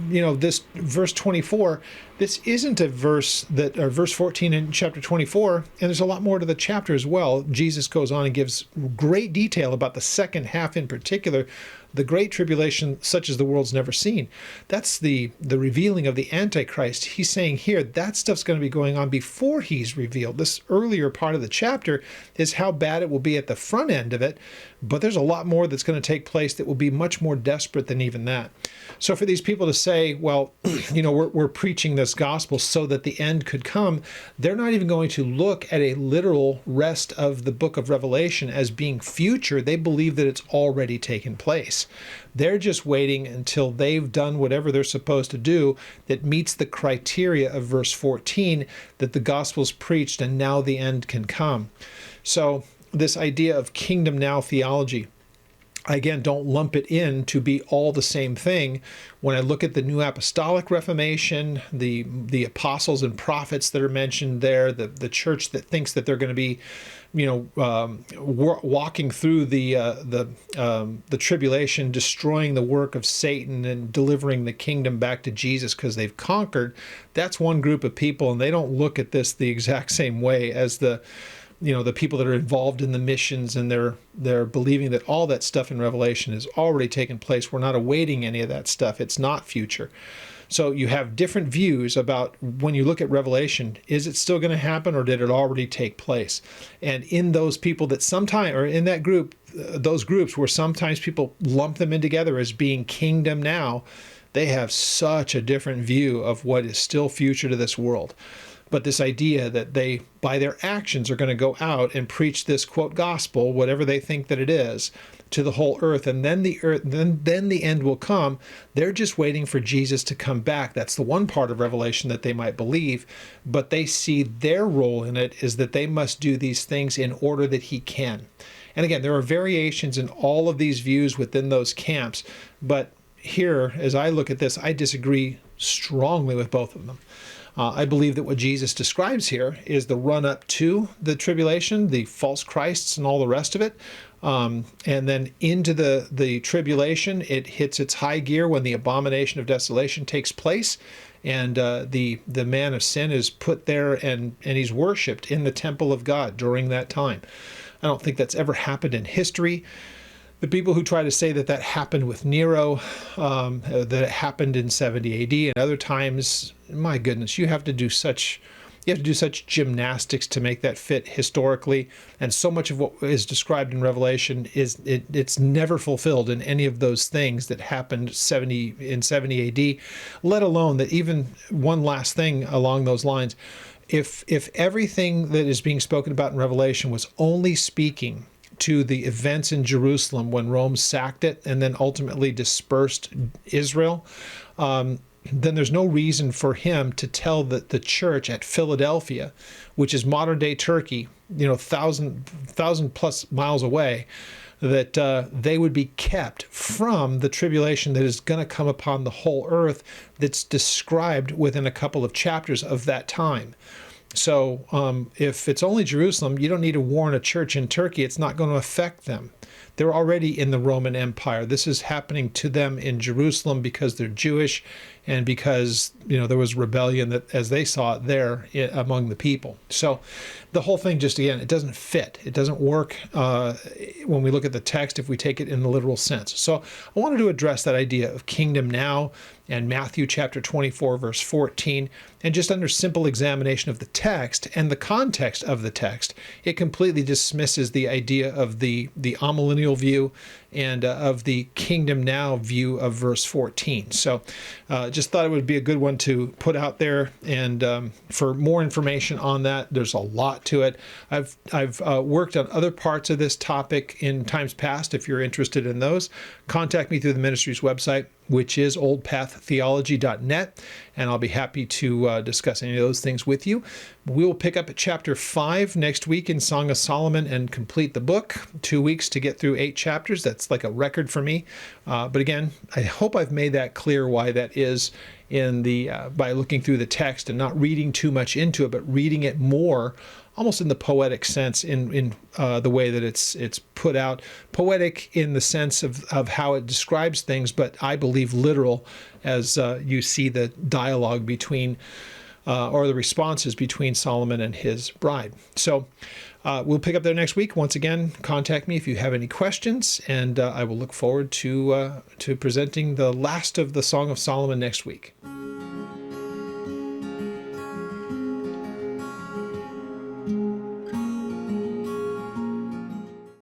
this verse 24, this isn't a verse or verse 14 in chapter 24, and there's a lot more to the chapter as well. Jesus goes on and gives great detail about the second half in particular, the great tribulation such as the world's never seen. That's the revealing of the Antichrist. He's saying here that stuff's going to be going on before he's revealed. This earlier part of the chapter is how bad it will be at the front end of it, but there's a lot more that's going to take place that will be much more desperate than even that. So for these people to say, well, we're preaching this gospel so that the end could come, they're not even going to look at a literal rest of the book of Revelation as being future. They believe that it's already taken place. They're just waiting until they've done whatever they're supposed to do that meets the criteria of verse 14, that the gospel's preached and now the end can come. So this idea of kingdom now theology, again, don't lump it in to be all the same thing. When I look at the New Apostolic Reformation, the apostles and prophets that are mentioned there, the church that thinks that they're going to be, walking through the tribulation, destroying the work of Satan and delivering the kingdom back to Jesus because they've conquered, that's one group of people, and they don't look at this the exact same way as the people that are involved in the missions, and they're believing that all that stuff in Revelation has already taken place. We're not awaiting any of that stuff. It's not future. So you have different views about, when you look at Revelation, is it still going to happen or did it already take place? And in those people that sometime, or in that group those groups where sometimes people lump them in together as being kingdom now, they have such a different view of what is still future to this world. But this idea that they, by their actions, are going to go out and preach this, quote, gospel, whatever they think that it is, to the whole earth, and then the earth, then the end will come. They're just waiting for Jesus to come back. That's the one part of Revelation that they might believe, but they see their role in it is that they must do these things in order that he can. And again, there are variations in all of these views within those camps, but here, as I look at this, I disagree strongly with both of them. I believe that what Jesus describes here is the run-up to the tribulation, the false Christs and all the rest of it. And then into the tribulation, it hits its high gear when the abomination of desolation takes place. And the man of sin is put there and he's worshipped in the temple of God during that time. I don't think that's ever happened in history. The people who try to say that that happened with Nero, that it happened in 70 AD and other times, my goodness, you have to do such gymnastics to make that fit historically. And so much of what is described in Revelation it's never fulfilled in any of those things that happened in 70 AD, let alone that even one last thing along those lines. If everything that is being spoken about in Revelation was only speaking to the events in Jerusalem when Rome sacked it and then ultimately dispersed Israel, then there's no reason for him to tell the church at Philadelphia, which is modern day Turkey, thousand plus miles away, that they would be kept from the tribulation that is going to come upon the whole earth that's described within a couple of chapters of that time. So if it's only Jerusalem, you don't need to warn a church in Turkey. It's not going to affect them. They're already in the Roman Empire. This is happening to them in Jerusalem because they're Jewish and because, there was rebellion that, as they saw it there among the people. So the whole thing, just again, it doesn't fit. It doesn't work when we look at the text if we take it in the literal sense. So I wanted to address that idea of kingdom now and Matthew chapter 24, verse 14, and just under simple examination of the text and the context of the text, it completely dismisses the idea of the amillennial view and of the kingdom now view of verse 14. So just thought it would be a good one to put out there. And for more information on that, there's a lot to it. I've worked on other parts of this topic in times past. If you're interested in those, contact me through the ministry's website, which is oldpaththeology.net, and I'll be happy to discuss any of those things with you. We'll pick up at chapter 5 next week in Song of Solomon and complete the book. 2 weeks to get through 8 chapters. That's like a record for me. But again, I hope I've made that clear why that is in the by looking through the text and not reading too much into it, but reading it more almost in the poetic sense in the way that it's put out. Poetic in the sense of how it describes things, but I believe literal as you see the dialogue between or the responses between Solomon and his bride. So we'll pick up there next week. Once again, contact me if you have any questions, and I will look forward to presenting the last of the Song of Solomon next week.